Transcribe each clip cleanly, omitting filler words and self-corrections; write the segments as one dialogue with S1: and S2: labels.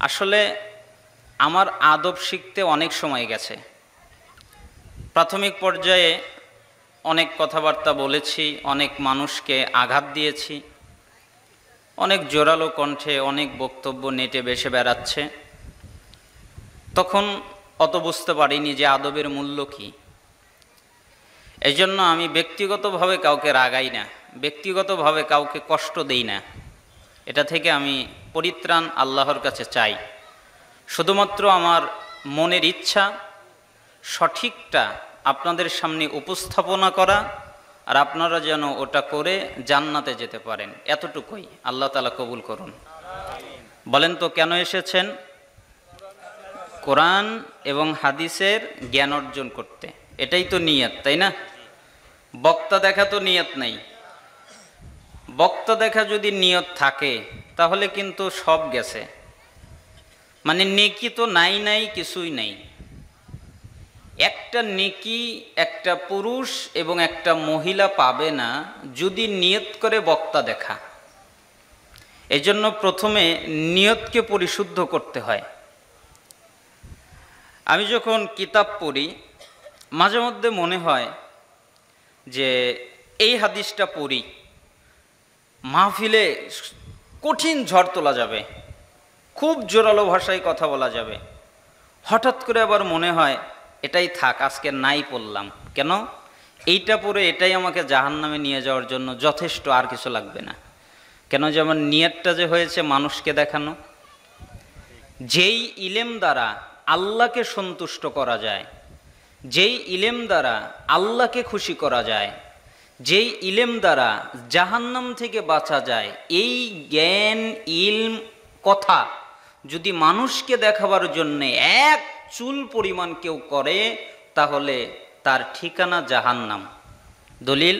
S1: আসলে আমার আদব শিখতে অনেক সময় গেছে। প্রাথমিক পর্যায়ে অনেক কথাবার্তা বলেছি, অনেক মানুষকে আঘাত দিয়েছি, অনেক জোরালো কণ্ঠে অনেক বক্তব্য নেটে ভেসে বেড়াচ্ছে। তখন অত বুঝতে পারিনি যে আদবের মূল্য কী। এই জন্য আমি ব্যক্তিগতভাবে কাউকে রাগাই না, ব্যক্তিগতভাবে কাউকে কষ্ট দেই না। এটা থেকে আমি পরিত্রাণ আল্লাহর কাছে চাই। শুধুমাত্র আমার মনের ইচ্ছা সঠিকটা আপনাদের সামনে উপস্থাপনা করা, আর আপনারা যেন ওটা করে জান্নাতে যেতে পারেন, এতটুকুই। আল্লাহ তাআলা কবুল করুন। বলেন তো কেন এসেছেন? কোরআন এবং হাদিসের জ্ঞান অর্জন করতে। এটাই তো নিয়ত, তাই না? বক্তা দেখা তো নিয়ত নাই। বক্তা দেখা যদি নিয়ত থাকে তাহলে কিন্তু সব গেছে, মানে নেকি তো নাই কিছুই নাই। একটা নেকি একটা পুরুষ এবং একটা মহিলা পাবে না যদি নিয়ত করে বক্তা দেখা। এই জন্য প্রথমে নিয়তকে পরিশুদ্ধ করতে হয়। আমি যখন কিতাব পড়ি মাঝে মধ্যে মনে হয় যে এই হাদিসটা পড়ি, মাহফিলে কঠিন ঝড় তোলা যাবে, খুব জোরালো ভাষায় কথা বলা যাবে। হঠাৎ করে আবার মনে হয় এটাই থাক, আজকে নাই পড়লাম। কেন? এইটা পড়ে এটাই আমাকে জাহান্নামে নিয়ে যাওয়ার জন্য যথেষ্ট, আর কিছু লাগবে না। কেন? যে আমার নিয়তটা যে হয়েছে মানুষকে দেখানো। যেই ইলেম দ্বারা আল্লাহকে সন্তুষ্ট করা যায়, যেই ইলেম দ্বারা আল্লাহকে খুশি করা যায়, যেই ইলেম দ্বারা জাহান্নাম থেকে বাঁচা যায়, এই জ্ঞান ইলম কথা যদি মানুষকে দেখাবার জন্যে এক চুল পরিমাণ কেউ করে তাহলে তার ঠিকানা জাহান্নাম। দলিল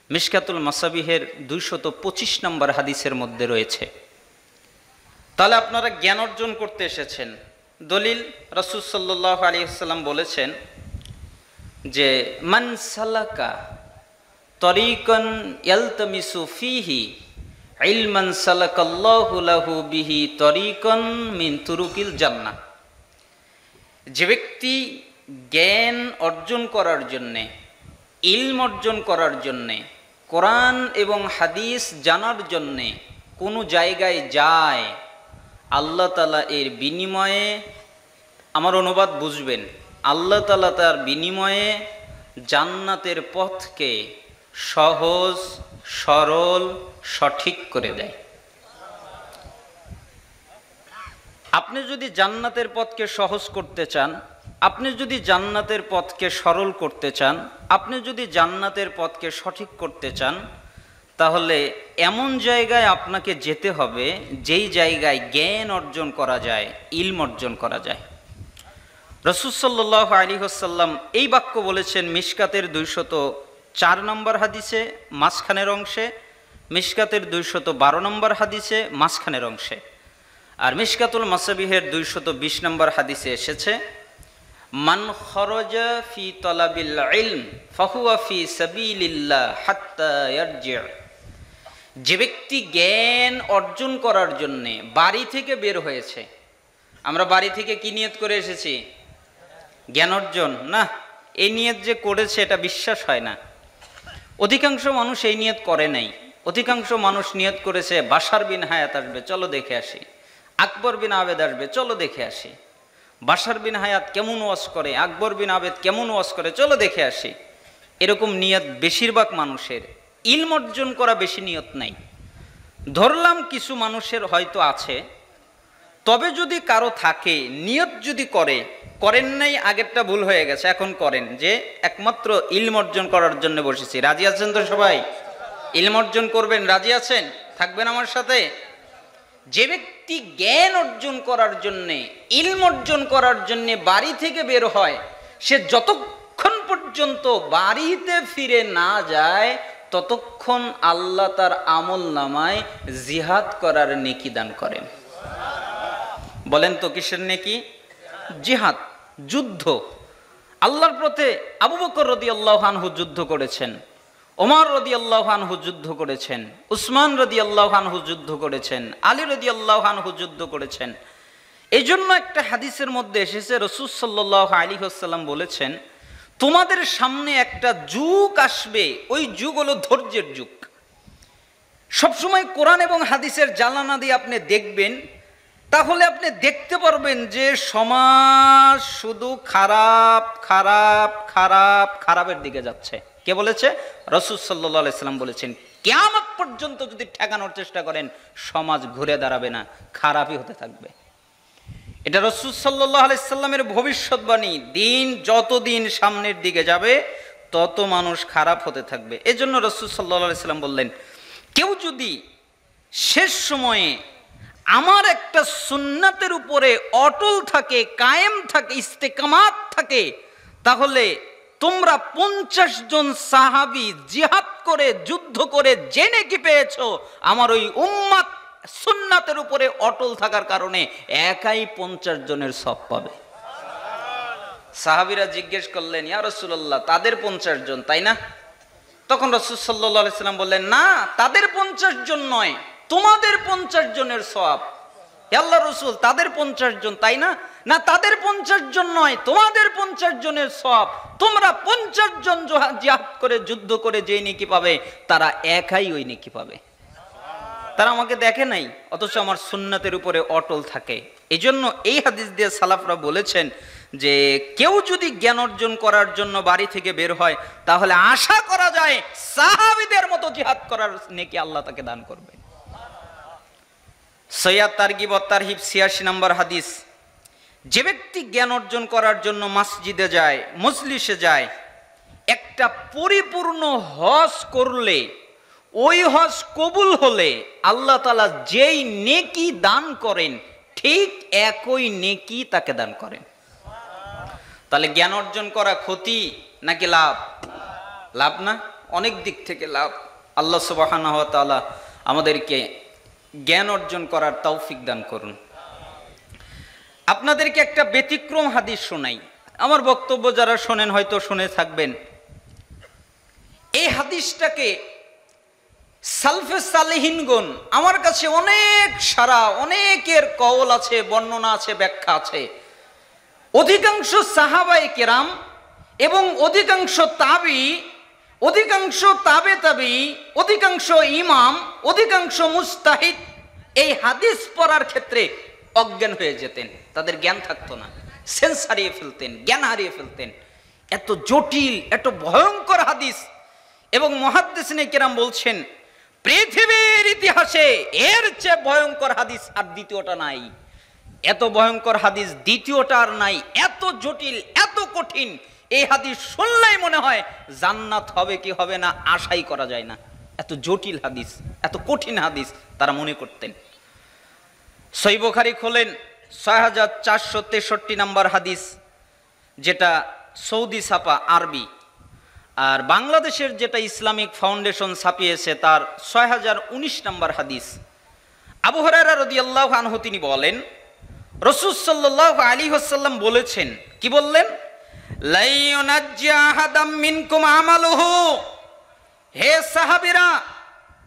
S1: মিশকাতুল মাসাবিহের 225 নম্বর হাদিসের মধ্যে রয়েছে। তাহলে আপনারা জ্ঞান অর্জন করতে এসেছেন। দলিল রাসূল সাল্লাল্লাহু আলাইহি ওয়াসাল্লাম বলেছেন যে মান সালাকা তরিকান ইয়ালতামিসু ফিহি ইলমান সালাকাল্লাহু লাহু বিহি তরিকান মিন তুরুকিল জান্নাহ। যে ব্যক্তি জ্ঞান অর্জন করার জন্যে, ইলম অর্জন করার জন্যে, কোরআন এবং হাদিস জানার জন্যে কোনো জায়গায় যায়, আল্লাহ তাআলা এর বিনিময়ে, আমার অনুবাদ বুঝবেন, আল্লাহ তাআলা তার বিনিময়ে জান্নাতের পথকে সহজ সরল সঠিক করে দেয়। আপনি যদি জান্নাতের পথকে সহজ করতে চান, আপনি যদি জান্নাতের পথকে সরল করতে চান, আপনি যদি জান্নাতের পথকে সঠিক করতে চান, তাহলে এমন জায়গায় আপনাকে যেতে হবে যেই জায়গায় জ্ঞান অর্জন করা যায়, ইলম অর্জন করা যায়। রাসূল সাল্লাল্লাহু আলাইহি ওয়াসাল্লাম এই বাক্য বলেছেন মিশকাতের 204 নম্বর হাদিসে মাঝখানের অংশে, মিশকাতের 212 নম্বর হাদিসে মাঝখানের অংশে, আর মিশকাতুল মাসাবিহের 220 নম্বর হাদিসে এসেছে মান খরজা ফি তলাবিল ইলম ফাহুয়া ফি সাবিলিল্লাহ হাত্তা ইয়ারজি। যে ব্যক্তি জ্ঞান অর্জন করার জন্যে বাড়ি থেকে বের হয়েছে, আমরা বাড়ি থেকে কি নিয়ত করে এসেছি? জ্ঞান অর্জন না। এই নিয়ত যে করেছে এটা বিশ্বাস হয় না। অধিকাংশ মানুষ এই নিয়ত করে নাই। অধিকাংশ মানুষ নিয়ত করেছে বাশার বিন হায়াত আসবে, চলো দেখে আসি। আকবর বিন আবেদ আসবে, চলো দেখে আসি। বাশার বিন হায়াত কেমন ওয়াজ করে, আকবর বিন আবেদ কেমন ওয়াজ করে, চলো দেখে আসি। এরকম নিয়ত বেশিরভাগ মানুষের। ইলম অর্জন করা বেশি নিয়ত নাই। ধরলাম কিছু মানুষের হয়তো আছে, তবে যদি কারো থাকে নিয়ত যদি করেন নাই, আগেরটা ভুল হয়ে গেছে, এখন করেন যে একমাত্র ইলম অর্জন করার জন্য বসেছি। রাজি আছেন তো সবাই? ইলম অর্জন করবেন, রাজি আছেন? থাকবেন আমার সাথে? যে ব্যক্তি জ্ঞান অর্জন করার জন্যে, ইলম অর্জন করার জন্যে বাড়ি থেকে বের হয়, সে যতক্ষণ পর্যন্ত বাড়িতে ফিরে না যায় ততক্ষণ আল্লাহ তার আমল নামায় জিহাদ করার নেকি দান করেন। বলেন তো কিসের নেকি? জিহাদ, যুদ্ধ। আল্লাহর পথে আবু বকর রাদিয়াল্লাহু আনহু যুদ্ধ করেছেন, ওমর রাদিয়াল্লাহু আনহু যুদ্ধ করেছেন, উসমান রাদিয়াল্লাহু আনহু যুদ্ধ করেছেন, আলী রাদিয়াল্লাহু আনহু যুদ্ধ করেছেন। এই জন্য একটা হাদিসের মধ্যে এসেছে, রাসূল সাল্লাল্লাহু আলাইহি ওয়াসাল্লাম বলেছেন, তোমাদের সামনে একটা যুগ আসবে, ওই যুগ হলো ধৈর্যের যুগ। সবসময় কোরআন এবং হাদিসের জানালা দিয়ে আপনি দেখবেন, তাহলে আপনি দেখতে পারবেন যে সমাজ শুধু খারাপ খারাপ খারাপ খারাপের দিকে যাচ্ছে। কে বলেছে? রাসূল সাল্লাল্লাহু আলাইহি ওয়াসাল্লাম বলেছেন, কিয়ামত পর্যন্ত যদি ঠেকানোর চেষ্টা করেন সমাজ ঘুরে দাঁড়াবে না, খারাপই হতে থাকবে। এটা রাসূল সাল্লাল্লাহু আলাইহি ওয়াসাল্লামের ভবিষ্যৎবাণী। দিন যতদিন সামনের দিকে যাবে তত মানুষ খারাপ হতে থাকবে। এজন্য রাসূল সাল্লাল্লাহু আলাইহি ওয়াসাল্লাম বললেন, কেউ যদি শেষ সময়ে আমার একটা সুন্নাতের উপরে অটল থাকে, কায়েম থাকে, ইস্তেকামাত থাকে, তাহলে তোমরা 50 জন সাহাবী জিহাদ করে যুদ্ধ করে জেনে কি পেয়েছো, আমার ওই উম্মত সুন্নাতের উপরে অটল থাকার কারণে একাই 50 জনের সওয়াব পাবে। সাহাবীরা জিজ্ঞেস করলেন, ইয়া রাসূলুল্লাহ, তাদের 50 জন তাই না? তখন রাসূল সাল্লাল্লাহু আলাইহি ওয়াসাল্লাম বললেন, না, তাদের 50 জন নয়, তোমাদের 50 জনের সওয়াব। হে আল্লাহর রাসূল, তাদের 50 জন তাই না? না, তাদের 50 জন নয়, তোমাদের 50 জনের সওয়াব। তোমরা 50 জন জিহাদ করে যুদ্ধ করে যে নেকি পাবে, তারা একাই ওই নেকি পাবে। তারা আমাকে দেখে নাই, অথচ আমার সুন্নাতের উপরে অটল থাকে। এজন্য এই হাদিস দিয়ে সালাফরা বলেছেন যে কেউ যদি জ্ঞান অর্জন করার জন্য বাড়ি থেকে বের হয়, তাহলে আশা করা যায় সাহাবীদের মতো জিহাদ করার নেকি আল্লাহ তাকে দান করবে। সহিহ তারগিব ওয়াত তারহিব 86 নম্বর হাদিস, যে ব্যক্তি জ্ঞান অর্জন করার জন্য মসজিদে যায়, মজলিসে যায়, একটা পরিপূর্ণ হজ করলে, ওই হজ কবুল হলে আল্লাহ তাআলা যেই নেকি দান করেন ঠিক একই নেকি তাকে দান করেন। তাহলে জ্ঞান অর্জন করা ক্ষতি নাকি লাভ? লাভ না, অনেক দিক থেকে লাভ। আল্লাহ সুবহানাহু ওয়া তাআলা আমাদেরকে জ্ঞান অর্জন করার তৌফিক দান করুন। আপনাদেরকে একটা ব্যতিক্রম হাদিস শোনাই। আমার বক্তব্য যারা শোনেন হয়তো শুনে থাকবেন। এই হাদিসটাকে সালফে সালেহিনগণ, আমার কাছে অনেকের কওল আছে, বর্ণনা আছে, ব্যাখ্যা আছে। অধিকাংশ সাহাবায়ে কেরাম এবং অধিকাংশ তাবি, অধিকাংশ তাবে তাবি, অধিকাংশ ইমাম, অধিকাংশ মুস্তাহিদ এই হাদিস পড়ার ক্ষেত্রে অজ্ঞান হয়ে যেতেন। তাদের জ্ঞান থাকতো না, সেন্স হারিয়ে ফেলতেন, জ্ঞান হারিয়ে ফেলতেন। এত জটিল, এত ভয়ঙ্কর হাদিস। এবং মুহাদ্দিসিনে কেরাম বলছেন, পৃথিবীর ইতিহাসে এর চেয়ে ভয়ঙ্কর হাদিস আর দ্বিতীয়টা নাই। এত ভয়ঙ্কর হাদিস দ্বিতীয়টা আর নাই। এত জটিল, এত কঠিন, এই হাদিস শুনলেই মনে হয় জান্নাত হবে কি হবে না আশাই করা যায় না। এত জটিল হাদিস, এত কঠিন হাদিস তারা মনে করতেন। সহিহ বুখারী খোলেন, 6463 নম্বর হাদিস, যেটা সৌদি ছাপা আরবি, আর বাংলাদেশের যেটা ইসলামিক ফাউন্ডেশন ছাপিয়েছে তার 6019 নম্বর হাদিস। আবু হুরায়রা রাদিয়াল্লাহু আনহু তিনি বলেন, রাসূল সাল্লাল্লাহু আলাইহি ওয়াসাল্লাম বলেছেন, কি বললেন? লা ইউনাজ্জি আহাদাম মিনকুম আমালুহু, হে সাহাবীরা,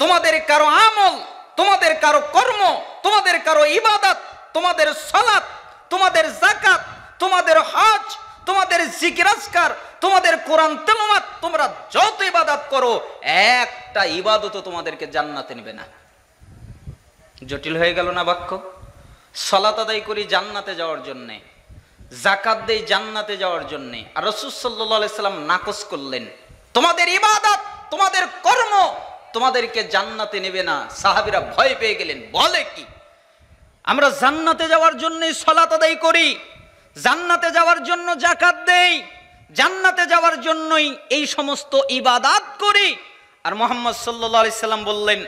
S1: তোমাদের কারো আমল, তোমাদের কারো কর্ম, তোমাদের কারো ইবাদত, তোমাদের সালাত, তোমাদের যাকাত, তোমাদের হজ, তোমাদের জিকির আজকার, তোমাদের কোরআন তেলাওয়াত, তোমরা যত ইবাদত করো, একটা ইবাদতও তোমাদেরকে জান্নাতে নেবে না। জটিল হয়ে গেল না বাক্য? সালাত আদায় করি জান্নাতে যাওয়ার জন্য, যাকাত দেই জান্নাতে যাওয়ার জন্য, আর রাসূল সাল্লাল্লাহু আলাইহি সাল্লাম নাকচ করলেন, তোমাদের ইবাদত, তোমাদের কর্ম তোমাদেরকে জান্নাতে নেবে না। সাহাবীরা ভয় পেয়ে গেলেন, বলে কি? আমরা জান্নাতে যাওয়ার জন্যই সালাত আদায় করি, জান্নাতে যাওয়ার জন্য যাকাত দেই, জান্নাতে যাওয়ার জন্যই এই সমস্ত ইবাদত করি, আর মুহাম্মদ সাল্লাল্লাহু আলাইহি সাল্লাম বললেন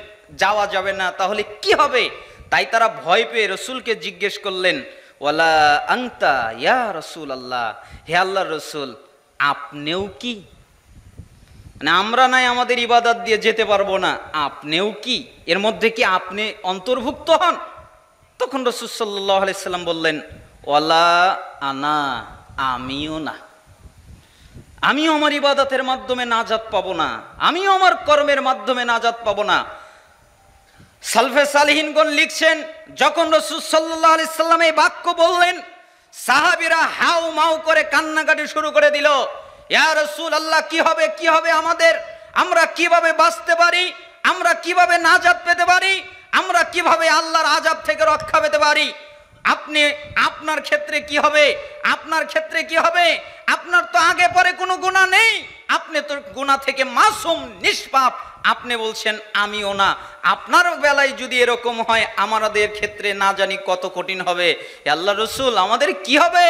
S1: যাওয়া যাবে না, তাহলে কি হবে? তাই তারা ভয় পেয়ে রাসূলকে জিজ্ঞেস করলেন, ওয়ালা আনতা ইয়া রাসূলুল্লাহ, হে আল্লাহর রাসূল, আপনিও কি? মানে আমরা নাই আমাদের ইবাদত দিয়ে যেতে পারবো না, আপনিও কি? এর মধ্যে কি আপনি অন্তর্ভুক্ত হন? তখন রাসূল সাল্লাল্লাহু আলাইহি সাল্লাম বললেন, ওয়ালা আনা, আমিও না, আমিও আমার ইবাদতের মাধ্যমে নাজাত পাবো না, আমিও আমার কর্মের মাধ্যমে নাজাত পাবো না। সালফে সালিহিনগণ লিখছেন, যখন রাসূল সাল্লাল্লাহু আলাইহি সাল্লাম এই বাক্য বললেন, সাহাবীরা হাউ মাউ করে কান্নাকাটি শুরু করে দিল। ইয়া রাসূলুল্লাহ, কি হবে, কি হবে আমাদের? আমরা কিভাবে বাঁচতে পারি? আমরা কিভাবে নাজাত পেতে পারি? আমরা কিভাবে আল্লাহর আযাব থেকে রক্ষা পেতে পারি? আপনার ক্ষেত্রে কি হবে? আপনার ক্ষেত্রে কি হবে? আপনার তো আগে পরে কোনো গুনাহ নেই, আপনি তো গুনাহ থেকে মাসুম, নিষ্পাপ। আপনি বলছেন আমিও না। আপনার বেলায় যদি এরকম হয়, আমাদের ক্ষেত্রে না জানি কত কঠিন হবে। আল্লাহ রাসূল, আমাদের কি হবে?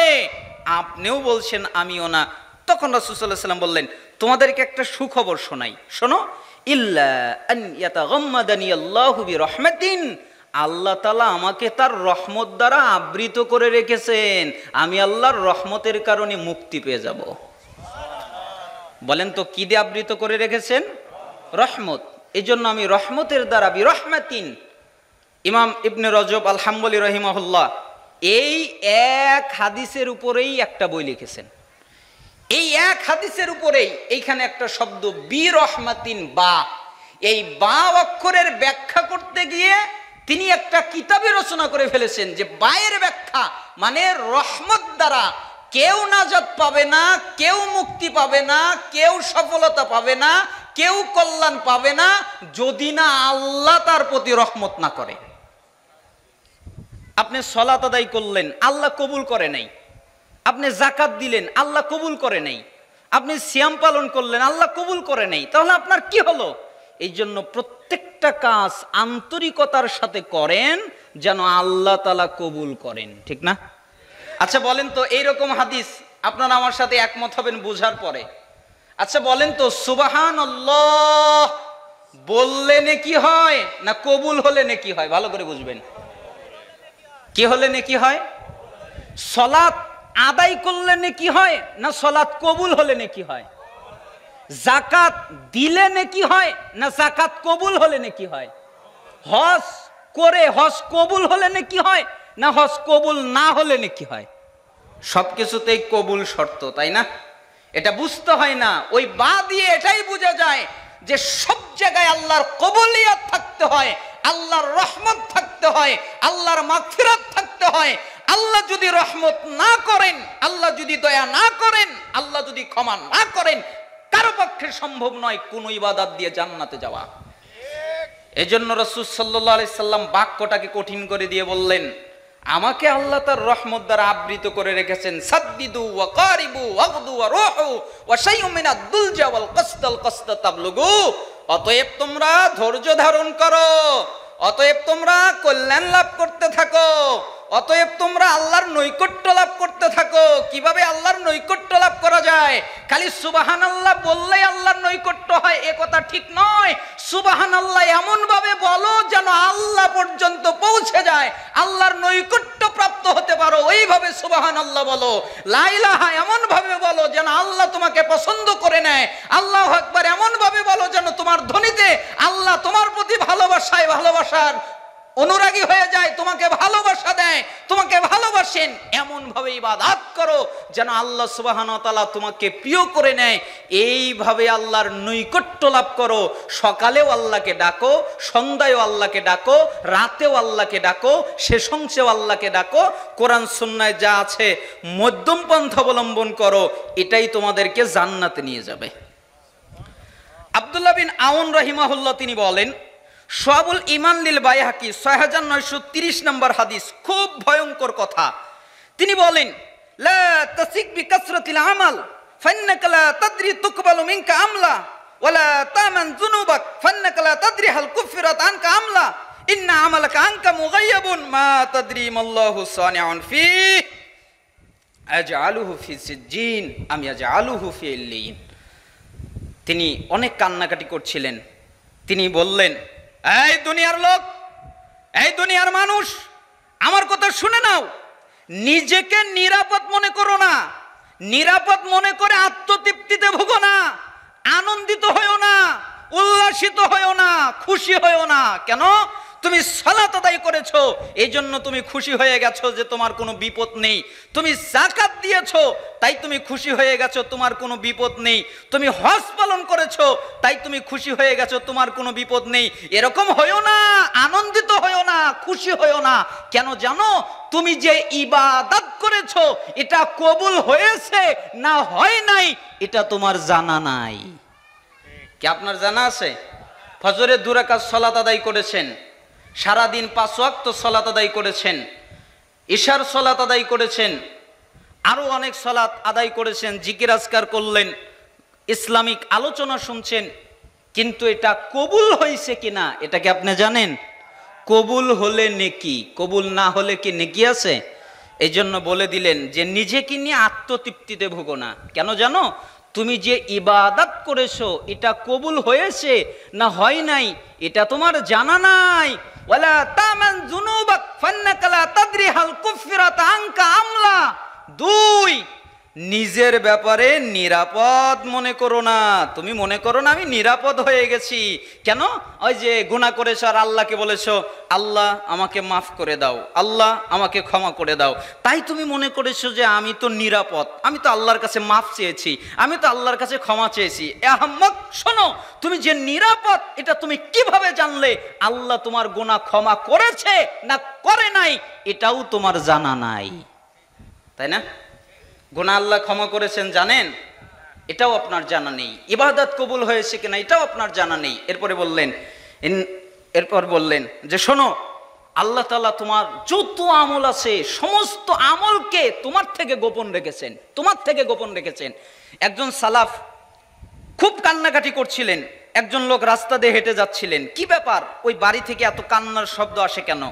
S1: আপনিও বলছেন আমিও না। তখন রাসূল সাল্লাল্লাহু আলাইহি ওয়াসাল্লাম বললেন, তোমাদেরকে একটা সুখবর শোনাই, শোনো। ইল্লা আন ইয়াতাগাম্মাদানি আল্লাহু বিরহমাতিন, আল্লাহ তাআলা আমাকে তার রহমত দ্বারা আবৃত করে রেখেছেন, আমি আল্লাহর রহমতের কারণে মুক্তি পেয়ে যাব। বলেন তো কি দিয়ে আবৃত করে রেখেছেন? রহমত। এই জন্য আমি রহমতের দ্বারা, বিরহমাতিন। ইমাম ইবনে রজব আল হাম্বলি রহিমাহুল্লাহ এই এক হাদিসের উপরেই একটা বই লিখেছেন। এই এক হাদিসের উপরেই এইখানে একটা শব্দ বিরহমাতিন, বা, এই বা অক্ষরের ব্যাখ্যা করতে গিয়ে তিনি একটা কিতাবে রচনা করে ফেলেছেন যে বায়ের ব্যাখ্যা মানে রহমত দ্বারা কেউ নাজাত পাবে না, কেউ মুক্তি পাবে না, কেউ সফলতা পাবে না, কেউ কল্যাণ পাবে না যদি না আল্লাহ তার প্রতি রহমত না করে। আপনি সালাত আদায় করলেন, আল্লাহ কবুল করে নাই। আপনি যাকাত দিলেন, আল্লাহ কবুল করে নাই। আপনি সিয়াম পালন করলেন, আল্লাহ কবুল করে নাই। তাহলে আপনার কি হলো? এই জন্য প্রত্যেকটা কাজ আন্তরিকতার সাথে করেন যেন আল্লাহ তাআলা কবুল করেন, ঠিক না? আচ্ছা বলেন তো, এইরকম হাদিস আপনারা আমার সাথে একমত হবেন বোঝার পরে। আচ্ছা বলেন তো, সুবহানাল্লাহ বললে নেকি হয় না কবুল হলে নেকি হয়? ভালো করে বুঝবেন। কি হলে নেকি হয়? সালাত আদায় করলে নেকি হয় না সালাত কবুল হলে নেকি হয়? যাকাত দিলে নেকি হয় না যাকাত কবুল হলে নেকি হয়? হজ করে হজ কবুল হলে নেকি হয় না হজ কবুল না হলে নেকি হয়? সবকিছুতেই কবুল শর্ত, তাই না? এটা বুঝতে হয় না, ওই বা দিয়ে এটাই বোঝা যায় যে সব জায়গায় আল্লাহর কবুলিয়ত থাকতে হয়, আল্লাহর রহমত থাকতে হয়, আল্লাহর মাগফিরাত থাকতে হয়। আল্লাহ যদি রহমত না করেন, আল্লাহ যদি দয়া না করেন, আল্লাহ যদি ক্ষমা না করেন, কারো পক্ষে সম্ভব নয় কোনো ইবাদত দিয়ে জান্নাতে যাওয়া। এজন্য রাসূল সাল্লাল্লাহু আলাইহি সাল্লাম বাক্যটাকে কঠিন করে দিয়ে বললেন, আমাকে আল্লাহ তার রহমত দ্বারা আবৃত করে রেখেছেন। সাদ্দিদু ওয়া কারিবু ওয়াগদু ওয়া রুহু ওয়া শাইউম মিনাদ দুলজা ওয়াল কসদাল কসদা তাবলুগু। অতএব তোমরা ধৈর্য ধারণ করো, অতএব তোমরা কল্যাণ লাভ করতে থাকো, অতএব তোমরা আল্লাহর নৈকট্য লাভ করতে থাকো। কিভাবে আল্লাহর নৈকট্য লাভ করা যায়? খালি সুবহানাল্লাহ বললেই আল্লাহর নৈকট্য হয় এ কথা ঠিক নয়। সুবহানাল্লাহ এমন ভাবে বলো যেন আল্লাহ পর্যন্ত পৌঁছে যায়, আল্লাহর নৈকট্য প্রাপ্ত হতে পারো, ওইভাবে সুবহানাল্লাহ বলো। লা ইলাহা এমন ভাবে বলো যেন আল্লাহ তোমাকে পছন্দ করে নেয়। আল্লাহু আকবার এমন ভাবে বলো যেন তোমার ধ্বনিতে আল্লাহ তোমার প্রতি ভালোবাসায় ভালোবাসার অনুরাগী হয়ে যায়, তোমাকে ভালোবাসা দেয়, তোমাকে ভালোবাসেন। এমন ভাবে ইবাদত করো যেন আল্লাহ সুবহানাহু ওয়া তাআলা তোমাকে প্রিয় করে নেয়। এইভাবে আল্লাহর নৈকট্য লাভ করো। সকালেও আল্লাহকে ডাকো, সন্ধ্যায়ও আল্লাহকে ডাকো, রাতেও আল্লাহকে ডাকো, শেষ অংশেও আল্লাহকে ডাকো। কোরআন সুন্নায় যা আছে মধ্যম পন্থা অবলম্বন করো, এটাই তোমাদেরকে জান্নাতে নিয়ে যাবে। আব্দুল্লাহ বিন আউন রাহিমাহুল্লাহ তিনি বলেন, শুআবুল ঈমান লিল বাইহাকি 6930 নম্বর হাদিস, খুব ভয়ঙ্কর কথা। তিনি বলেন, লা তাসিক বিকাসরাতিল আমাল ফান্নাকা লা তাদরি তুকবালু মিনকা আমলা ওয়ালা তামান যুনুবাক ফান্নাকা লা তাদরি হাল কুফিরাত আনকা আমলা ইন্না আমালাকা আনকা মুগায়্যাবুন মা তাদরি মাল্লাহু সানিউন ফি আজআলুহু ফি সিজ্জিন আম ইয়াজআলুহু ফি ইল্লিয়িন। তিনি অনেক কান্নাকাটি করছিলেন। তিনি বললেন, এই দুনিয়ার লোক, এই দুনিয়ার মানুষ, আমার কথা শুনে নাও। নিজেকে নিরাপদ মনে করো না, নিরাপদ মনে করে আত্মতৃপ্তিতে ভুগো না, আনন্দিত হয়েও না, উল্লাসিত হয়েও না, খুশি হয়েও না। কেন? তুমি সালাত আদায় করেছো, এই জন্য তুমি খুশি হয়ে গেছো যে তোমার কোনো বিপদ নেই। তুমি যাকাত দিয়েছো, তাই তুমি খুশি হয়ে গেছো তোমার কোনো বিপদ নেই। তুমি হজ পালন করেছো, তাই তুমি খুশি হয়ে গেছো তোমার কোনো বিপদ নেই। এরকম হয়ো না, আনন্দিত হয়ো না, খুশি হয়ো না। কেন জানো? তুমি যে ইবাদত করেছো এটা কবুল হয়েছে না হয় নাই এটা তোমার জানা নাই। কি আপনার জানা আছে? ফজরের 2 রাকাত সালাত আদায় করেছেন, সারাদিন 5 ওয়াক্ত সালাত আদায় করেছেন, ইশার সালাত আদায় করেছেন, আরো অনেক সালাত আদায় করেছেন, জিকির আজকার করলেন, ইসলামিক আলোচনা শুনছেন, কিন্তু এটা কবুল হয়েছে কিনা এটা কি আপনি জানেন? কবুল হলে নেকি, কবুল না হলে কি নেকি আছে? এই জন্য বলে দিলেন যে নিজেকে নিয়ে আত্মতৃপ্তিতে ভোগো না। কেন জানো? তুমি যে ইবাদত করেছো এটা কবুল হয়েছে না হয় নাই এটা তোমার জানা নাই। ওয়ালা তামান যুনুবাক ফান্নাকা লা তাদরি হাল কুফিরাত আনকা আমলা। 2, নিজের ব্যাপারে নিরাপদ মনে করো না। তুমি মনে করো না আমি নিরাপদ হয়ে গেছি। কেন? ওই যে গুনাহ করেছো আর আল্লাহকে বলেছো আল্লাহ আমাকে মাফ করে দাও, আল্লাহ আমাকে ক্ষমা করে দাও, তাই তুমি মনে করেছো যে আমি তো নিরাপদ, আমি তো আল্লাহর কাছে মাফ চেয়েছি, আমি তো আল্লাহর কাছে ক্ষমা চেয়েছি। আহম্মক, শোনো, তুমি যে নিরাপদ এটা তুমি কিভাবে জানলে? আল্লাহ তোমার গুনাহ ক্ষমা করেছে না করে নাই এটাও তোমার জানা নাই, তাই না? গুনাহ আল্লাহ ক্ষমা করেছেন জানেন, এটাও আপনার জানা নেই। ইবাদত কবুল হয়েছে কিনা এটাও আপনার জানা নেই। এরপর বললেন যে শোনো, আল্লাহ তাআলা তোমার যত আমল আছে সমস্ত আমলকে তোমার থেকে গোপন রেখেছেন, তোমার থেকে গোপন রেখেছেন। একজন সালাফ খুব কান্নাকাটি করছিলেন, একজন লোক রাস্তা দিয়ে হেঁটে যাচ্ছিলেন। কি ব্যাপার, ওই বাড়ি থেকে এত কান্নার শব্দ আসে কেন?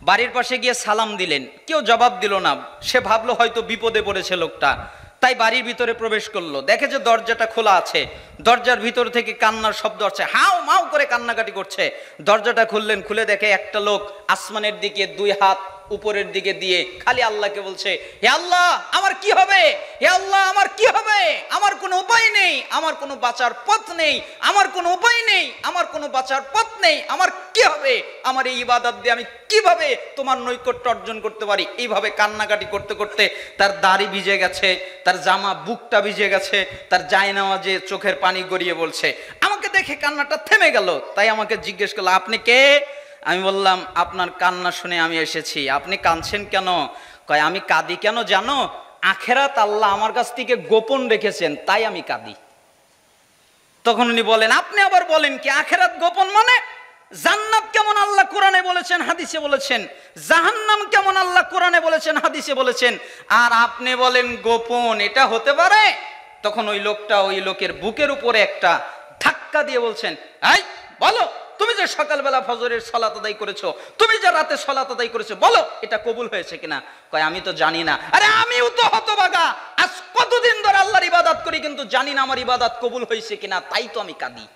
S1: বাড়ির পাশে গিয়ে সালাম দিলেন, কেউ জবাব দিল না। সে ভাবলো হয়তো বিপদে পড়েছে লোকটা, তাই বাড়ির ভিতরে প্রবেশ করলো। দেখে যে দরজাটা খোলা আছে, দরজার ভিতর থেকে কান্নার শব্দ আসছে, হাউ মাউ করে কান্নাকাটি করছে। দরজাটা খুললেন, খুলে দেখে একটা লোক আসমানের দিকে 2 হাত উপরের দিকে দিয়ে খালি আল্লাহকে বলছে, হে আল্লাহ আমার কি হবে, হে আল্লাহ আমার কি হবে, আমার কোনো উপায় নেই, আমার কোনো বাঁচার পথ নেই, আমার কোনো উপায় নেই, আমার কোনো বাঁচার পথ নেই, আমার কি হবে, আমার এই ইবাদত দিয়ে আমি কিভাবে তোমার নৈকট্য অর্জন করতে পারি? এইভাবে কান্নাকাটি করতে করতে তার দাড়ি ভিজে গেছে, তার জামা বুকটা ভিজে গেছে, তার জায়নামাজে চোখের পানি গড়িয়ে বলছে। আমাকে দেখে কান্নাটা থেমে গেল, তাই আমাকে জিজ্ঞেস করলো আপনি কে? আমি বললাম আপনার কান্না শুনে আমি এসেছি। আপনি কাঁদছেন কেন? কয় আমি কাঁদি কেন জানো? আখেরাত আল্লাহ আমার কাছ থেকে গোপন রেখেছেন তাই আমি কাঁদি। তখন উনি বলেন আপনি আবার বলেন কি আখেরাত গোপন মানে? জান্নাত কেমন আল্লাহ কোরআনে বলেছেন হাদিসে বলেছেন, জাহান্নাম কেমন আল্লাহ কোরআনে বলেছেন হাদিসে বলেছেন, আর আপনি বলেন গোপন, এটা হতে পারে? তখন ওই লোকটা ওই লোকের বুকের উপরে একটা ধাক্কা দিয়ে বলছেন, এই বলো, তুমি যে সকালবেলা ফজরের সালাত আদায় করেছো, তুমি যে রাতে সালাত আদায় করেছো, বলো এটা কবুল হয়েছে কিনা? কয় আমি তো জানি না। আরে আমিও তো হতভাগা, আজ কতদিন ধরে আল্লাহর ইবাদত করি কিন্তু জানি না আমার ইবাদত কবুল হয়েছে কিনা, তাই তো আমি কাঁদি।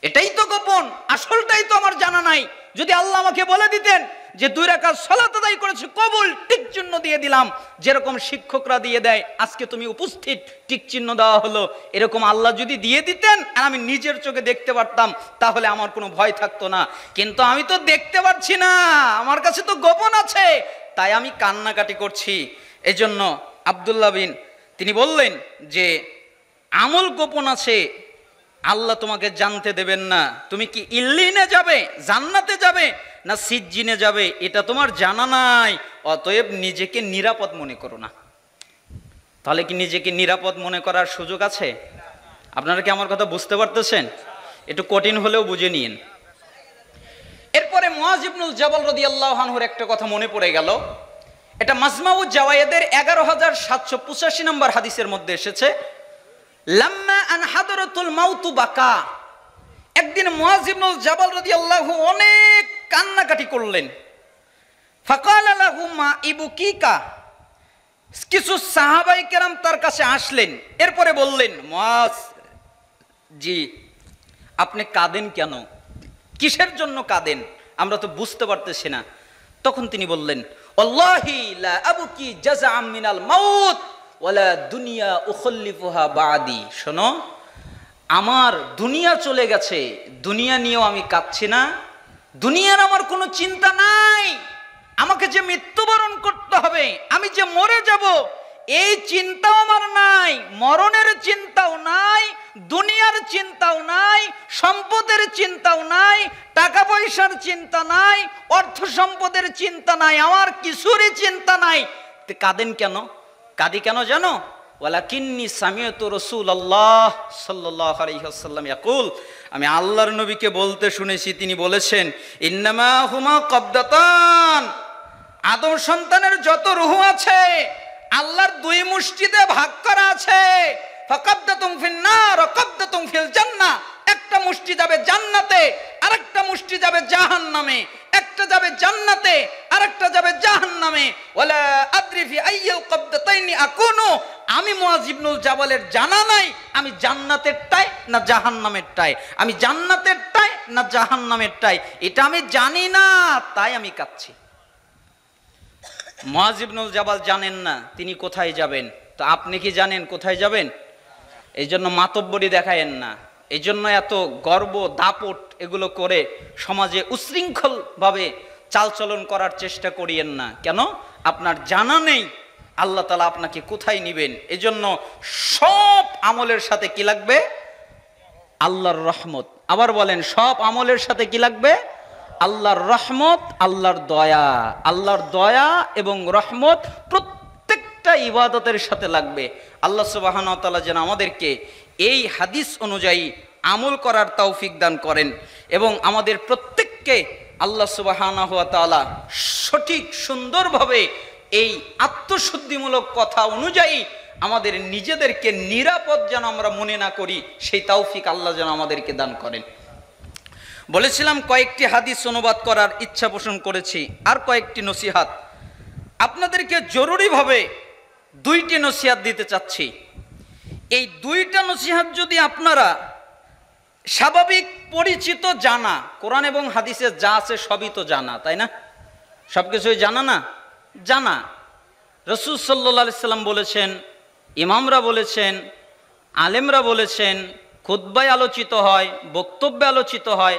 S1: এটাই তো গোপন, আসলটাই তো আমার জানা নাই। যদি আল্লাহ আমাকে বলে দিতেন যে 2 রাকাত সালাত আদায় করেছে কবুল, টিক চিহ্ন দিয়ে দিলাম, যেরকম শিক্ষকরা দিয়ে দেয় আজকে তুমি উপস্থিত, টিক চিহ্ন দেওয়া হলো, এরকম আল্লাহ যদি দিয়ে দিতেন আর আমি নিজের চোখে দেখতে পারতাম তাহলে আমার কোনো ভয় থাকতো না। কিন্তু আমি তো দেখতে পাচ্ছি না, আমার কাছে তো গোপন আছে, তাই আমি কান্নাকাটি করছি। এই জন্য আব্দুল্লাহ বিন তিনি বললেন যে আমল গোপন আছে, আল্লাহ তোমাকে জানতে দেবেন না। তুমি কি ইল্লিনে যাবে, জান্নাতে যাবে, না সিজ্জিনে যাবে এটা তোমার জানা নাই। অতএব নিজেকে নিরাপদ মনে করো না। তাহলে কি নিজেকে নিরাপদ মনে করার সুযোগ আছে? আপনারা কি আমার কথা বুঝতে পারতেছেন? একটু কঠিন হলেও বুঝে নিন। এরপরে মুআজ ইবনুল জাবাল রাদিয়াল্লাহু আনহুর একটা কথা মনে পড়ে গেল। এটা মাজমাউজ জাওয়ায়েদের 11785 নম্বর হাদিসের মধ্যে এসেছে, লাম্মা আন হাদরাতুল মাউতু বাকা। একদিন মুআজ ইবনুল জাবাল রাদিয়াল্লাহু অনেক কান্নাকাটি করলেন। ফাকালা লাহু মা ইবুকিকা, কিছু সাহাবায়ে কেরাম তার কাছে আসলেন, এরপরে বললেন মুআজ জি আপনি কাঁদেন কেন, কিসের জন্য কাঁদেন, আমরা তো বুঝতে পারতেছি না। তখন তিনি বললেন ওয়াল্লাহি লা আবকি জাযাআম মিনাল মাউত ওয়ালা দুনিয়া উখল্লিফুহা বাদি। শোনো, আমার দুনিয়া চলে গেছে, দুনিয়া নিয়েও আমি কাঁদছি না, দুনিয়ার আমার কোনো চিন্তা নাই, আমাকে যে মৃত্যুবরণ করতে হবে, আমি যে মরে যাব এই চিন্তাও আমার নাই, মরণের চিন্তাও নাই, দুনিয়ার চিন্তাও নাই, সম্পদের চিন্তাও নাই, টাকা পয়সার চিন্তা নাই, অর্থ সম্পদের চিন্তা নাই, আমার কিছুরই চিন্তা নাই। কাঁদেন কেন? কাঁদি কেন জানো? ওয়ালাকিন্নী সামিয়তু রাসূলুল্লাহ সাল্লাল্লাহু আলাইহি ওয়াসাল্লাম ইয়াকুল, আমি আল্লাহর নবীকে বলতে শুনেছি, তিনি বলেছেন ইন্নামা হুমা কবদাতান, আদম সন্তানের যত রূহ আছে আল্লাহর দুই মুষ্টিতে ভাগ করা আছে। ফাকাবদাতুম ফিন নার ওয়া কাবদাতুম ফিল জান্নাহ, একটা মুষ্টি যাবে জান্নাতে, আরেকটা মুষ্টি যাবে জাহান্নামে, একটা যাবে জান্নাতে আরেকটা যাবে জাহান্নামে। ওয়ালা আদরি ফি আইয়িল কবদাতাইনি আকুনু, আমি মুআয ইবনুল জাবালের জানা নাই আমি জান্নাতেরটাই না জাহান্নামেরটাই, আমি জান্নাতেরটাই না জাহান্নামেরটাই, এটা আমি জানি না, তাই আমি কাঁদছি। মুআয ইবনুল জাবাল জানেন না তিনি কোথায় যাবেন, তো আপনি কি জানেন কোথায় যাবেন? এই জন্য মাতব্বরি দেখায়েন না, এই জন্য এত গর্ব দাপট এগুলো করে সমাজে উশৃঙ্খল ভাবে চালচলন করার চেষ্টা করিয়েন না। কেন? আপনার জানা নেই আল্লাহ তাআলা আপনাকে কোথায় নিবেন। এই জন্য সব আমলের সাথে কি লাগবে? আল্লাহর রহমত। আবার বলেন, সব আমলের সাথে কি লাগবে? আল্লাহর রহমত, আল্লাহর দয়া। আল্লাহর দয়া এবং রহমত প্রত্যেকটা ইবাদতের সাথে লাগবে। আল্লাহ সুবহানাহু ওয়া তাআলা যেন আমাদেরকে এই হাদিস অনুযায়ী আমল করার তৌফিক দান করেন এবং আমাদের প্রত্যেককে আল্লাহ সুবহানাহু ওয়া তাআলা সঠিক সুন্দরভাবে এই আত্মশুদ্ধিমূলক কথা অনুযায়ী আমাদের নিজেদেরকে নিরাপদ যেন আমরা মনে না করি, সেই তৌফিক আল্লাহ যেন আমাদেরকে দান করেন। বলেছিলাম কয়েকটি হাদিস অনুবাদ করার ইচ্ছা পোষণ করেছি, আর কয়েকটি নসিহাত আপনাদেরকে জরুরিভাবে দুইটি নসিহাত দিতে চাচ্ছি। এই দুইটা নসিহাত যদি আপনারা স্বাভাবিক পরিচিত জানা, কোরআন এবং হাদিসে যা আছে সবই তো জানা, তাই না? সব কিছুই জানা না? জানা। রাসূল সাল্লাল্লাহু আলাইহি সাল্লাম বলেছেন, ইমামরা বলেছেন, আলেমরা বলেছেন, খুতবায় আলোচিত হয়, বক্তব্যে আলোচিত হয়,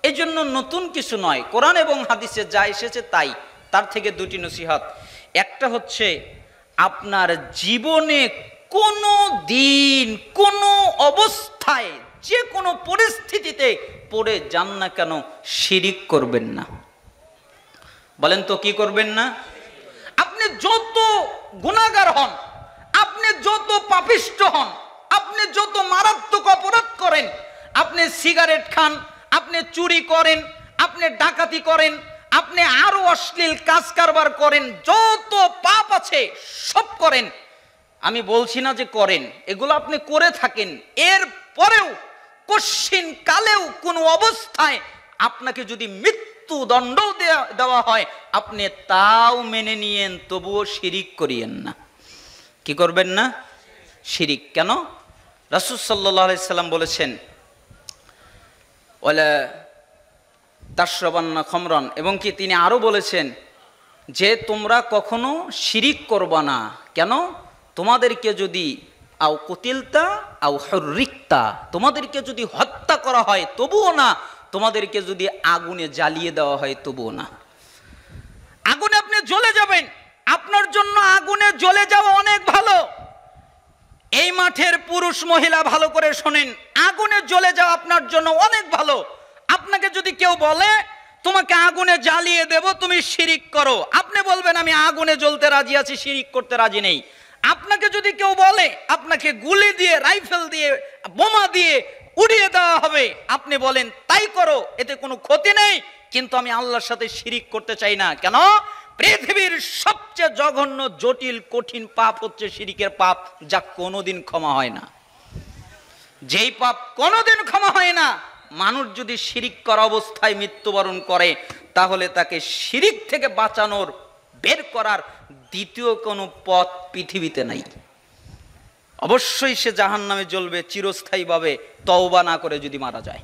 S1: এই জন্য নতুন কিছু নয়, কোরআন এবং হাদিসে যা এসেছে তাই। তার থেকে দুটি নসিহত। একটা হচ্ছে, আপনার জীবনে কোনো দিন কোনো অবস্থায় যে কোনো পরিস্থিতিতে পড়ে যান না কেন, শিরিক করবেন না। বলেন তো কি করবেন না? আপনি যত গুনাহগার হন, আপনি যত পাপিষ্ঠ হন, আপনি যত মারাত্মক অপরাধ করেন, আপনি সিগারেট খান, আপনি চুরি করেন, আপনি ডাকাতি করেন, আপনি আরো অশ্লীল কাজ কারবার করেন, যত পাপ আছে সব করেন, আমি বলছি না যে করেন, এগুলো আপনি করে থাকেন, এর পরেও কশিন কালেও কোনো অবস্থায় আপনাকে যদি মৃত্যুদণ্ড দেওয়া হয়, আপনি তাও মেনে নিয়েন, তবুও শিরিক করিয়েন না। কি করবেন না? শিরিক। কেন? রাসূল সাল্লাল্লাহু আলাইহি সাল্লাম বলেছেন, ওয়ালা তাশরাবান্না খামরান, এবং কি তিনি আরো বলেছেন যে তোমরা কখনো শিরিক করবা না। কেন? তোমাদেরকে যদি আও কুতিলতা আও হুররিকতা, তোমাদেরকে যদি হত্যা করা হয় তবুও না, তোমাদেরকে যদি আগুনে জ্বালিয়ে দেওয়া হয় তবুও না। আগুনে আপনি জ্বলে যাবেন, আপনার জন্য আগুনে জ্বলে যাওয়া অনেক ভালো। এই মাঠের পুরুষ মহিলা ভালো করে শোনেন, আগুনে জ্বলে যাওয়া আপনার জন্য অনেক ভালো। আপনাকে যদি কেউ বলে তোমাকে আগুনে জ্বালিয়ে দেব, তুমি শিরিক করো, আপনি বলবেন আমি আগুনে জ্বলতে রাজি আছি, শিরিক করতে রাজি নেই। আপনাকে যদি কেউ বলে আপনাকে গুলি দিয়ে, রাইফেল দিয়ে, বোমা দিয়ে উড়িয়ে দেওয়া হবে, আপনি বলেন তাই করো, এতে কোনো ক্ষতি নেই, কিন্তু আমি আল্লাহর সাথে শিরিক করতে চাই না। কেন? পৃথিবীর সবচেয়ে জঘন্য, জটিল, কঠিন পাপ হচ্ছে শিরিকের পাপ, যা কোনোদিন ক্ষমা হয় না। যেই পাপ কোনোদিন ক্ষমা হয় না, মানুষ যদি শিরিক করা অবস্থায় মৃত্যুবরণ করে, তাহলে তাকে শিরিক থেকে বাঁচানোর, বের করার দ্বিতীয় কোনো পথ পৃথিবীতে নাই। অবশ্যই সে জাহান্নামে জ্বলবে চিরস্থায়ীভাবে, তওবা না করে যদি মারা যায়।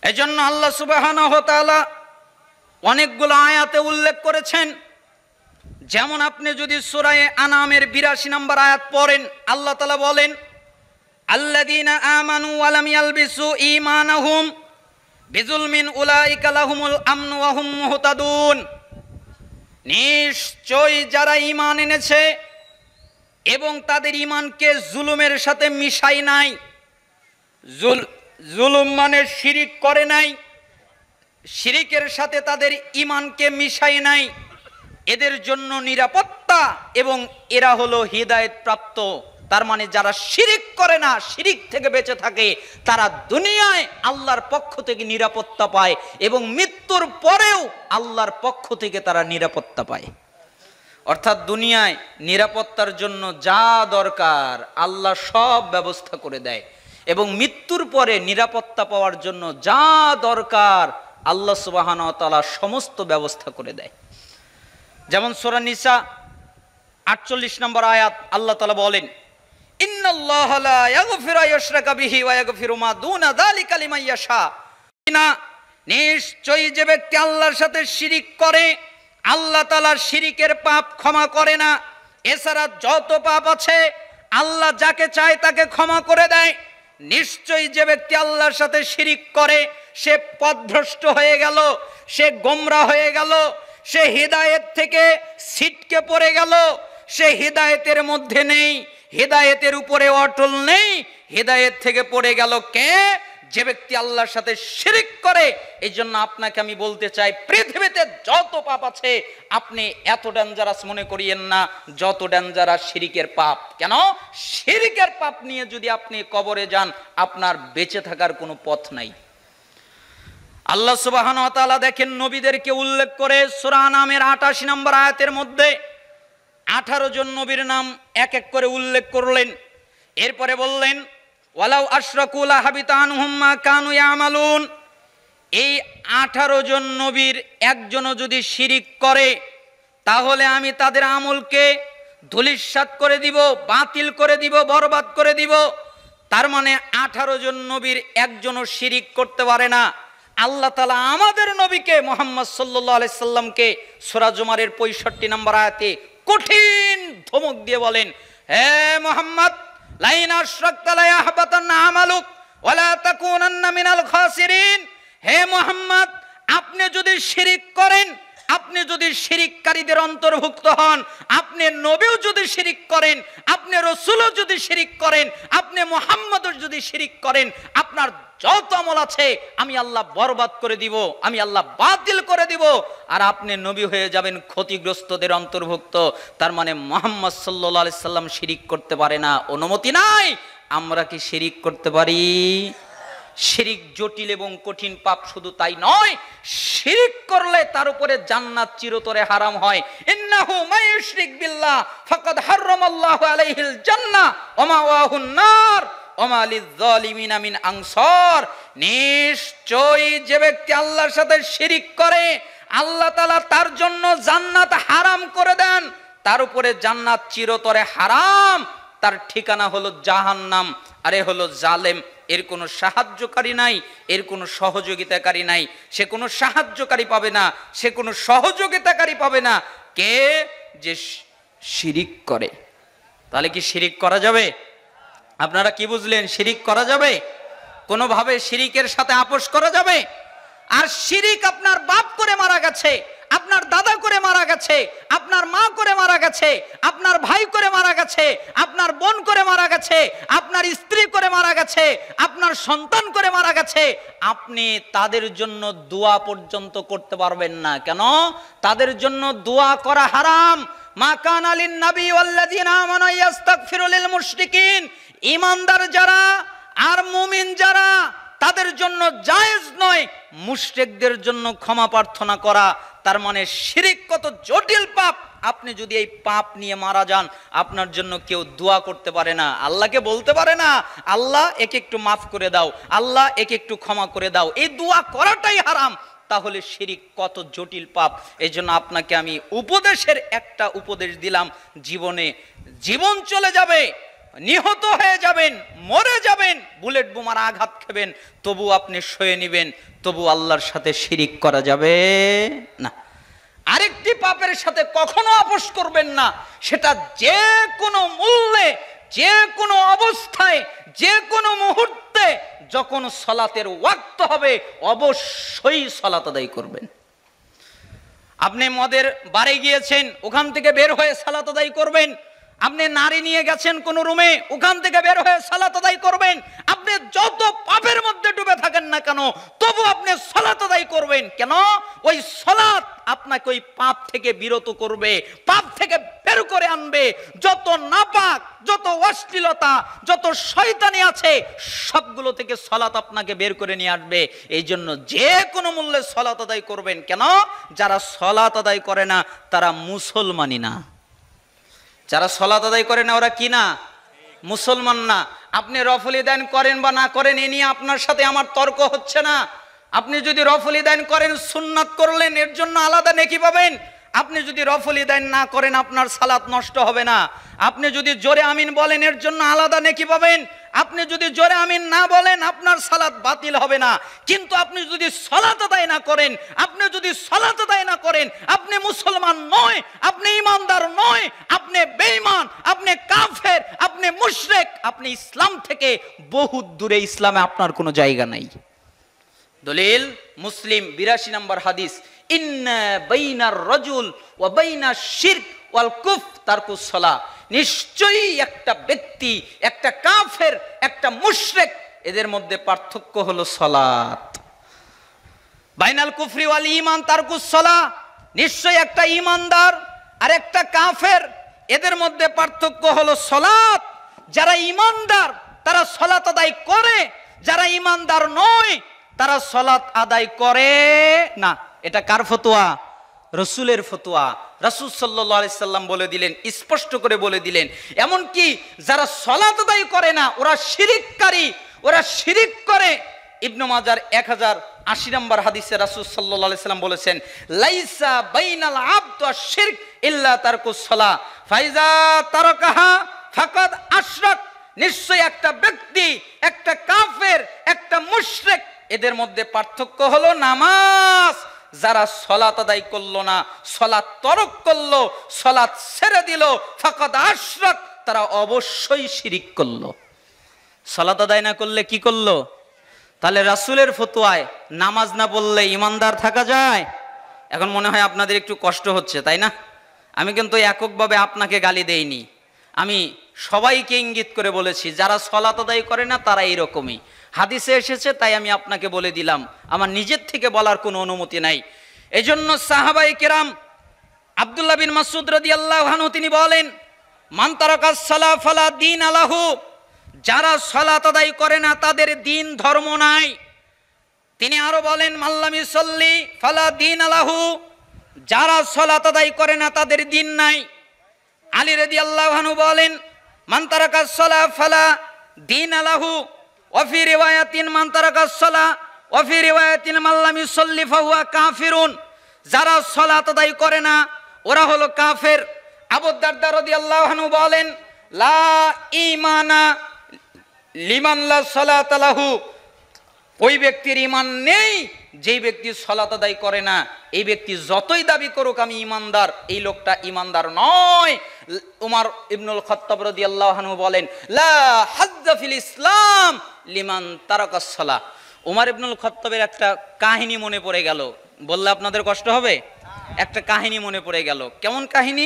S1: এজন্য আল্লাহ সুবহানাহু ওয়া তাআলা অনেকগুলো আয়াতে উল্লেখ করেছেন। যেমন আপনি যদি সূরা আনামের ৮২ নম্বর আয়াত পড়েন, আল্লাহ তাআলা বলেন, আল্লাযীনা আমানু ওয়া লাম ইয়ালবিসু ঈমানাহুম বিজুলমিন উলাইকা লাহুমুল আমনু ওয়া হুম মুহতাদুন, নিশ্চয় যারা ঈমান এনেছে এবং তাদের ঈমানকে জুলুমের সাথে মিশাই নাই, জুলুম মানে শিরিক করে নাই, শিরিকের সাথে তাদের ঈমানকে মিশাই নাই, এদের জন্য নিরাপত্তা এবং এরা হলো হিদায়াত প্রাপ্ত। তার মানে যারা শিরিক করে না, শিরিক থেকে বেঁচে থাকে, তারা দুনিয়ায় আল্লাহর পক্ষ থেকে নিরাপত্তা পায় এবং মৃত্যুর পরেও আল্লাহর পক্ষ থেকে তারা নিরাপত্তা পায়। অর্থাৎ দুনিয়ায় নিরাপত্তার জন্য যা দরকার আল্লাহ সব ব্যবস্থা করে দেয় এবং মৃত্যুর পরে নিরাপত্তা পাওয়ার জন্য যা দরকার আল্লাহ সুবহানাহু ওয়া তাআলা সমস্ত ব্যবস্থা করে দেয়। যেমন সূরা নিসা 48 নম্বর আয়াত, আল্লাহ তাআলা বলেন, ইন্নাল্লাহা লা ইয়াগফিরু আইয়ুশরাকা বিহি ওয়া ইয়াগফিরু মা দুনা যালিকা লিমান ইয়াশা। নিশ্চয়ই যে ব্যক্তি আল্লাহর সাথে শিরিক করে, আল্লাহ তাআলা শিরিকের পাপ ক্ষমা করে না। এছাড়া যত পাপ আছে আল্লাহ যাকে চায় তাকে ক্ষমা করে দেয়। নিশ্চয়ই যে ব্যক্তি আল্লাহর সাথে শিরিক করে সে পথভ্রষ্ট হয়ে গেল, সে গোমরা হয়ে গেল, সে হিদায়াত থেকে ছিটকে পড়ে গেল, সে হিদায়াতের মধ্যে নেই, হিদায়াতের উপরে অটল নেই, হিদায়াত থেকে পড়ে গেল কে? যে ব্যক্তি আল্লাহর সাথে শিরিক করে। এই জন্য আপনাকে আমি বলতে চাই, পৃথিবীতে যত পাপ আছে আপনি এত ডেঞ্জারাস মনে করিয়েন না যত ডেঞ্জারাস শিরিকের পাপ। কেন? শিরিকের পাপ নিয়ে যদি আপনি কবরে যান আপনার বেঁচে থাকার কোনো পথ নাই। আল্লাহ সুবহানাহু ওয়া তাআলা দেখেন নবীদেরকে উল্লেখ করে সূরা আনামের 88 নম্বর আয়াতের মধ্যে 18 জন নবীর নাম এক এক করে উল্লেখ করলেন। এরপরে বললেন, ওয়ালাউ আশরাকু লাহাবিতা আনহুম মা কানু ইয়ামালুন। এই 18 জন নবীর একজনও যদি শিরিক করে তাহলে আমি তাদের আমলকে ধূলিসাৎ করে দিব, বাতিল করে দিব, বরবাদ করে দিব। তার মানে 18 জন নবীর একজনও শিরিক করতে পারে না। আল্লাহ তাআলা আমাদের নবীকে মুহাম্মদ সাল্লাল্লাহু আলাইহি সাল্লামকে সূরা জুমারের 65 নম্বর আয়াতে কঠিন ধমক দিয়ে বলেন, হে মুহাম্মদ, লাইন আশরাকতা লা ইয়াহবাতান্না আমালুক ওয়া লা তাকুনান্না মিনাল খাসিরিন। হে মুহাম্মদ, আপনি যদি শিরিক করেন, আপনি যদি শিরিককারীদের অন্তর্ভুক্ত হন, আপনি নবীও যদি শিরিক করেন, আপনি রাসূলও যদি শিরিক করেন, আপনি মুহাম্মদও যদি শিরিক করেন, আপনার যত আমল আছে আমি আল্লাহ বরবাদ করে দিব, আমি আল্লাহ বাতিল করে দিব, আর আপনি নবী হয়ে যাবেন ক্ষতিগ্রস্তদের অন্তর্ভুক্ত। তার মানে মুহাম্মদ সাল্লাল্লাহু আলাইহি সাল্লাম শিরিক করতে পারে না, অনুমতি নাই। আমরা কি শিরিক করতে পারি? শিরিক জটিল এবং কঠিন পাপ, শুধু তাই নয়, শিরিক করলে তার উপরে জান্নাত চিরতরে হারাম হয়। ইন্নাহু মায়ুশরিক বিল্লাহ ফাকাদ হারামাল্লাহু আলাইহিল জান্নাহ ওয়া মাওয়াহুন নার ওয়া মা লিয-যালিমিনা মিন আনসার। নিশ্চয়ই যে ব্যক্তি আল্লাহর সাথে শিরিক করে আল্লাহ তাআলা তার জন্য জান্নাত হারাম করে দেন, তার উপরে জান্নাত চিরতরে হারাম, তার ঠিকানা হলো জাহান্নাম। আরে হলো জালেম, এর কোনো সাহায্যকারী নাই, এর কোনো সহযোগিতাকারী নাই। সে কোনো সাহায্যকারী পাবে না, সে কোনো সহযোগিতাকারী পাবে না। কে? যে শিরিক করে। তাহলে কি শিরিক করা যাবে? আপনারা কি বুঝলেন? শিরিক করা যাবে? কোনোভাবে শিরিকের সাথে আপোষ করা যাবে? আর শিরিক আপনার বাপ করে মারা গেছে, আপনার দাদা করে মারা গেছে, আপনার মা করে মারা গেছে, আপনার ভাই করে মারা গেছে, আপনার বোন করে মারা গেছে, আপনার স্ত্রী করে মারা গেছে, আপনার সন্তান করে মারা গেছে, আপনি তাদের জন্য দোয়া পর্যন্ত করতে পারবেন না। কেন? তাদের জন্য দোয়া করা হারাম। মা কানা লিন নবী ওয়াল্লাযিনা আমানু ইস্তাগফিরু লিল মুশরিকিন। ঈমানদার যারা আর মুমিন যারা, তাদের জন্য জায়েজ নয় মুশরিকদের জন্য ক্ষমা প্রার্থনা করা। তার মানে শিরিক কত জটিল পাপ। আপনি যদি এই পাপ নিয়ে মারা যান, আপনার জন্য কেউ দোয়া করতে পারে না, আল্লাহকে বলতে পারে না, আল্লাহ একে একটু মাফ করে দাও, আল্লাহ একে একটু ক্ষমা করে দাও। এই দোয়া করাটাই হারাম। তাহলে শিরিক কত জটিল পাপ। এই জন্য আপনাকে আমি উপদেশের একটা উপদেশ দিলাম, জীবনে জীবন চলে যাবে, নিহত হয়ে যাবেন, মরে যাবেন, বুলেট বোমার আঘাত খাবেন, তবু আপনি সয়ে নেবেন, তবু আল্লাহর সাথে শিরিক করা যাবে না। আরেকটি পাপের সাথে কখনো আপোষ করবেন না, সেটা যে কোনো মূল্যে যে কোনো অবস্থায় যে কোনো মুহূর্তে যখন সালাতের ওয়াক্ত হবে অবশ্যই সালাত আদায় করবেন। আপনি মদের বারে গিয়েছেন, ওখান থেকে বের হয়ে সালাত আদায় করবেন। আপনি নারী নিয়ে গেছেন কোন রুমে, ওখান থেকে বের হয়ে সালাত আদায় করবেন। আপনি যত পাপের মধ্যে ডুবে থাকেন না কেন, তবু আপনি সালাত আদায় করবেন। কেন? ওই সালাত আপনাকে ওই পাপ থেকে বিরত করবে, পাপ থেকে বের করে আনবে। যত নাপাক, যত অশ্লীলতা, যত শয়তানি আছে সবগুলো থেকে সালাত আপনাকে বের করে নিয়ে আসবে। এই জন্য যে কোনো মূল্যে সালাত আদায় করবেন। কেন? যারা সালাত আদায় করে না তারা মুসলমানই না। যারা সালাত আদায় করে না ওরা কি না? মুসলমান না। আপনি রফল ইদান করেন বা না করেন এ নিয়ে আপনার সাথে আমার তর্ক হচ্ছে না। আপনি যদি রফল ইদান করেন, সুন্নাত করলেন, এর জন্য আলাদা নেকি পাবেন। আপনি যদি রফল ইদান না করেন আপনার সালাত নষ্ট হবে না। আপনি যদি জোরে আমিন বলেন এর জন্য আলাদা নেকি পাবেন। আপনি যদি জোরে আমিন না বলেন আপনার সালাত বাতিল হবে না। কিন্তু আপনি যদি সালাত আদায় না করেন, আপনি যদি সালাত আদায় না করেন, আপনি মুসলমান নয়, আপনি ঈমানদার নয়, আপনি বেঈমান, আপনি কাফের, আপনি মুশরিক, আপনি ইসলাম থেকে বহু দূরে। ইসলামে আপনার কোনো জায়গা নাই। দলিল মুসলিম 82 নম্বর হাদিস, ইন্না বাইনার রাজুল ওয়া বাইনা শিরক ওয়াল কুফর তারকুস সালাহ। নিশ্চয়ই একটা ব্যক্তি, একটা কাফের, একটা মুশরিক, এদের মধ্যে পার্থক্য হলো সালাত। বাইনাল কুফরি ওয়াল ঈমান তারকুস সালাহ। নিশ্চয়ই একটা ঈমানদার আর একটা কাফের, এদের মধ্যে পার্থক্য হলো সালাত। যারা ঈমানদার তারা সালাত আদায় করে, যারা ঈমানদার নয় তারা সালাত আদায় করে না। এটা কার ফতোয়া? রাসূলের ফতোয়া। রাসূল সাল্লাল্লাহু আলাইহি সাল্লাম বলে দিলেন, স্পষ্ট করে বলে দিলেন, এমনকি যারা সালাত আদায় করে না ওরা শিরিককারী, ওরা শিরিক করে। ইবনে মাজার 1080 নম্বর হাদিসে রাসূল সাল্লাল্লাহু আলাইহি সাল্লাম বলেছেন, লাইসা বাইনাল আবদ ওয়াশ শিরক ইল্লা তারকুস সালাহ ফাইজা তারাকাহা ফাকাদ আশরাক। নিশ্চয়ই একটা ব্যক্তি, একটা কাফের, একটা মুশরিক, এদের মধ্যে পার্থক্য হলো নামাজ। যারা সালাত আদায় করলো না, সালাত তরক করলো, সালাত ছেড়ে দিল, ফাকাদ আশরাক, তারা অবশ্যই শিরিক করলো। সালাত আদায় না করলে কি করলো? তাহলে রাসূলের ফতোয়ায় নামাজ না পড়লে ঈমানদার থাকা যায়? এখন মনে হয় আপনাদের একটু কষ্ট হচ্ছে, তাই না? আমি কিন্তু এককভাবে আপনাকে গালি দেইনি, আমি সবাইকে ইঙ্গিত করে বলেছি যারা সালাত আদায় করে না তারা এইরকমই। হাদিসে এসেছে তাই আমি আপনাকে বলে দিলাম, আমার নিজের থেকে বলার কোনো অনুমতি নাই। এই জন্য সাহাবায়ে কেরাম আব্দুল্লাহ বিন মাসউদ রাদিয়াল্লাহু আনহু তিনি বলেন, মান তারাকাস সালাহ ফালা দীন আলাহু। যারা সালাত আদায় করে না তাদের দিন ধর্ম নাই। তিনি আরো বলেন, মাল্লাম ইউসাল্লি ফালা দীন আলাহু। যারা সালাত আদায় করে না তাদের দিন নাই। আলী রাদিয়াল্লাহু আনহু বলেন, মান তারাকাস সালাহ ফালা দীন আলাহু। ওয়াফি রিওয়ায়াতিন মান তারাকাস সালাহ ওয়াফি রিওয়ায়াতিন মাল্লাম ইউসাল্লি ফাহুয়া কাফিরুন। যারা সালাত আদায় করে না ওরা হলো কাফের। আবু দারদা রাদিয়াল্লাহু আনহু বলেন, লা ঈমানা লিমান লা সালাত লাহু। ওই ব্যক্তির ঈমান নেই যেই ব্যক্তি সালাত আদায় করে না। এই ব্যক্তি যতই দাবি করুক আমি ঈমানদার, এই লোকটা ঈমানদার নয়। উমর ইবনুল খাত্তাব রাদিয়াল্লাহু আনহু বলেন, লা হাজ্জা ফিল ইসলাম লিমান তারাকাস সালাহ। উমর ইবনুল খাত্তাবের একটা কাহিনী মনে পড়ে গেল, বললে আপনাদের কষ্ট হবে। একটা কাহিনী মনে পড়ে গেল। কেমন কাহিনী?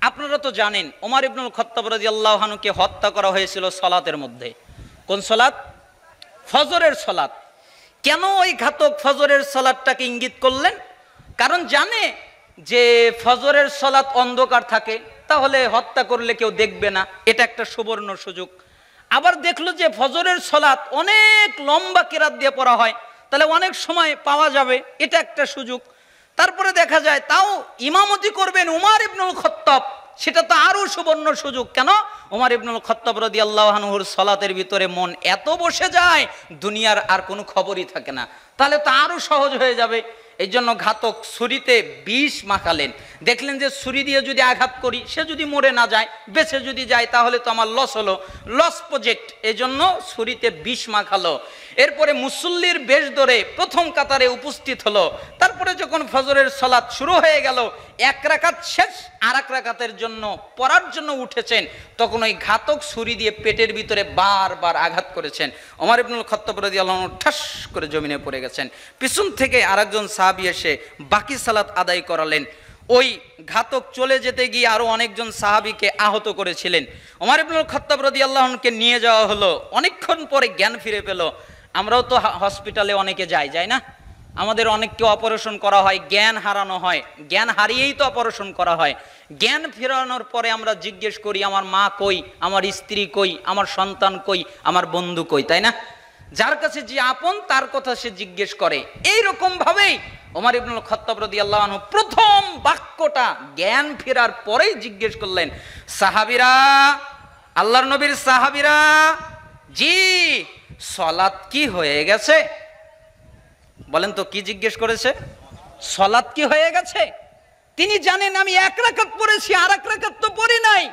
S1: আপনারা তো জানেন উমর ইবনুল খাত্তাব রাদিয়াল্লাহু আনহুকে হত্যা করা হয়েছিল সালাতের মধ্যে। কোন সালাত? ফজরের সালাত। কেন ওই ঘাতক ফজরের সালাতটাকে ইঙ্গিত করলেন? কারণ জানে যে ফজরের সালাত অন্ধকার থাকে, তাহলে হত্যা করলে কেউ দেখবে না, এটা একটা সুবর্ণ সুযোগ। আবার দেখলো যে ফজরের সালাত অনেক লম্বা কেরাত দিয়ে পড়া হয়, তাহলে অনেক সময় পাওয়া যাবে, এটা একটা সুযোগ। তারপরে দেখা যায় তাও ইমামতি করবেন উমর ইবনুল খাত্তাব, সেটা তো আরো সুবর্ণ সুযোগ। কেন? উমর ইবনুল খাত্তাব রাদিয়াল্লাহু আনহুর সালাতের ভিতরে মন এত বসে যায় দুনিয়ার আর কোনো খবরই থাকে না। তাহলে তো আরো সহজ হয়ে যাবে। এই জন্য ঘাতক ছুরিতে বিষ মাখালেন। দেখলেন যে ছুরি দিয়ে যদি আঘাত করি, সে যদি মরে না যায়, বেঁচে যদি যায়, তাহলে তো আমার লস হলো, লস প্রজেক্ট। এই জন্য ছুরিতে বিষ মাখালো। এরপরে মুসল্লির বেশ ধরে প্রথম কাতারে উপস্থিত হলো। তারপরে যখন ফজরের সালাত শুরু হয়ে গেল, এক রাকাত শেষ, আর এক রাকাতের জন্য পড়ার জন্য উঠেছেন, তখন ওই ঘাতক ছুরি দিয়ে পেটের ভিতরে বারবার আঘাত করেছেন। ওমর ইবনুল খাত্তাব রাদিয়াল্লাহু আনহু ঠাস করে জমিনে পড়ে গেছেন। পিছন থেকে আরেকজন সাহাবী এসে বাকি সালাত আদায় করালেন। ওই ঘাতক চলে যেতে গিয়ে আরো অনেকজন সাহাবীকে আহত করেছিলেন। ওমর ইবনুল খাত্তাব রাদিয়াল্লাহু আনহুকে নিয়ে যাওয়া হলো। অনেকক্ষণ পরে জ্ঞান ফিরে পেল। আমরাও তো হসপিটালে অনেকে যাই না, আমাদের অনেককে অপারেশন করা হয়, জ্ঞান হারানো হয়, জ্ঞান হারিয়েই তো অপারেশন করা হয়। জ্ঞান ফেরানোর পরে আমরা জিজ্ঞেস করি, আমার মা কই, আমার স্ত্রী কই, আমার সন্তান কই, আমার বন্ধু কই, তাই না? যার কাছে যে আপন তার কথা সে জিজ্ঞেস করে। এইরকম ভাবেই ওমর ইবনুল খাত্তাব রাদিয়াল্লাহু আনহু প্রথম বাক্যটা জ্ঞান ফেরার পরেই জিজ্ঞেস করলেন, সাহাবীরা, আল্লাহর নবীর সাহাবীরা, জি সালাত কি হয়ে গেছে? বলেন তো কি জিজ্ঞেস করেছে? সালাত কি হয়ে গেছে? তিনি জানেন আমি এক রাকাত পড়েছি, আর এক রাকাত তো পড়ি নাই,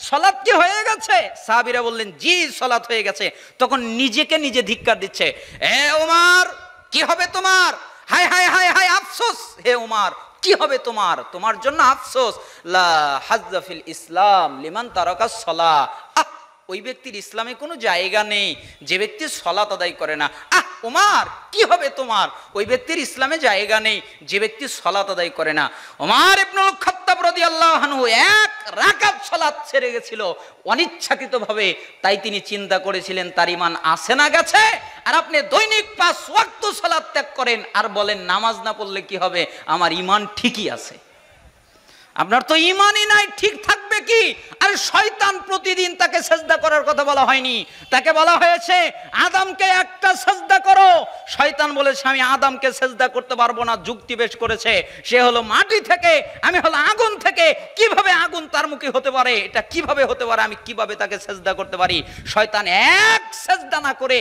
S1: সালাত কি হয়ে গেছে? সাহাবীরা বললেন, জি সালাত হয়ে গেছে। তখন নিজেকে নিজে ধিক্কার দিচ্ছে, হে ওমর কি হবে তোমার? হায় হায় হায় হায় আফসোস, হে ওমর কি হবে তোমার? তোমার জন্য আফসোস। লা হাজ্জা ফিল ইসলাম লিমান তারাকাস সালাহ। ওই ব্যক্তির ইসলামে কোনো জায়গা নেই যে ব্যক্তি সালাত আদায় করে না। ওমর কি হবে তোমার? ওই ব্যক্তির ইসলামে জায়গা নেই যে ব্যক্তি সালাত আদায় করে না। ওমর ইবনুল খাত্তাব রাদিয়াল্লাহু আনহু এক রাকাত সালাত ছেড়ে গেছিল অনিচ্ছাকৃতভাবে। তাই তিনি চিন্তা করেছিলেন তার ঈমান আছে না গেছে? আর আপনি দৈনিক 5 ওয়াক্ত সালাত ত্যাগ করেন আর বলেন নামাজ না পড়লে কি হবে, আমার ঈমান ঠিকই আছে। আপনার তো ঈমানই নাই, ঠিক থাকবে কি? আর শয়তান প্রতিদিন তাকে সিজদা করার কথা বলা হয়নি, তাকে বলা হয়েছে আদমকে একটা সিজদা করো। শয়তান বলেছে আমি আদমকে সিজদা করতে পারবো না, যুক্তি পেশ করেছে। সে হলো মাটি থেকে, আমি হলো আগুন থেকে, কিভাবে আগুন তার মুখে হতে পারে? এটা কিভাবে হতে পারে? আমি কিভাবে তাকে সিজদা করতে পারি? শয়তান এক সিজদা না করে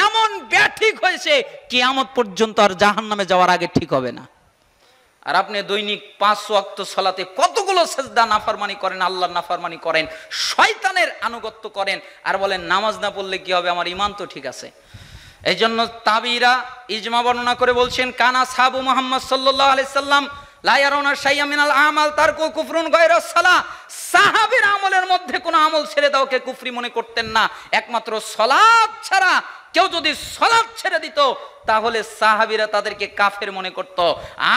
S1: এমন ব্যাঠিক হয়েছে কিয়ামত পর্যন্ত আর জাহান্নামে যাওয়ার আগে ঠিক হবে না। আর আপনি দৈনিক 5 ওয়াক্ত সালাতে কতগুলো সিজদা নাফরমানি করেন, আল্লাহর নাফরমানি করেন, শয়তানের আনুগত্য করেন, আর বলেন নামাজ না পড়লে কি হবে, আমার ঈমান তো ঠিক আছে। এই জন্য তাবিরা ইজমা বর্ণনা করে বলছেন, কানা সাহাবু মুহাম্মদ সাল্লাল্লাহু আলাইহি সাল্লাম লা ইয়ারাউনা শাইআ মিনাল আমাল তারকু কুফরুন গায়রা সালাহ। সাহাবীর আমলের মধ্যে কোনো আমল ছেড়ে দাওকে কুফরি মনে করতেন না, একমাত্র সালাত ছাড়া। কেউ যদি সালাত ছেড়ে দিত তাহলে সাহাবীরা তাদেরকে কাফের মনে করত।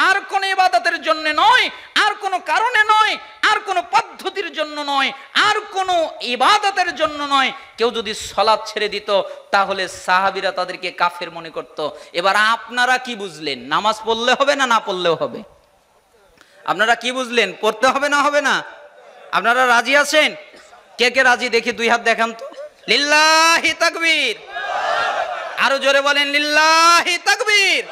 S1: আর কোন ইবাদতের জন্য নয়, আর কোন কারণে নয়, আর কোন পদ্ধতির জন্য নয়, আর কোন ইবাদতের জন্য নয়। কেউ যদি সালাত ছেড়ে দিত তাহলে সাহাবীরা তাদেরকে কাফের মনে করত। এবার আপনারা কি বুঝলেন? নামাজ পড়লে হবে না, না পড়লেও হবে? আপনারা কি বুঝলেন? পড়তে হবে না হবে না? আপনারা রাজি আছেন? কে কে রাজি দেখি 2 হাত দেখান তো। লিল্লাহি তাকবীর। আরো জোরে বলেন লিল্লাহি তাকবীর।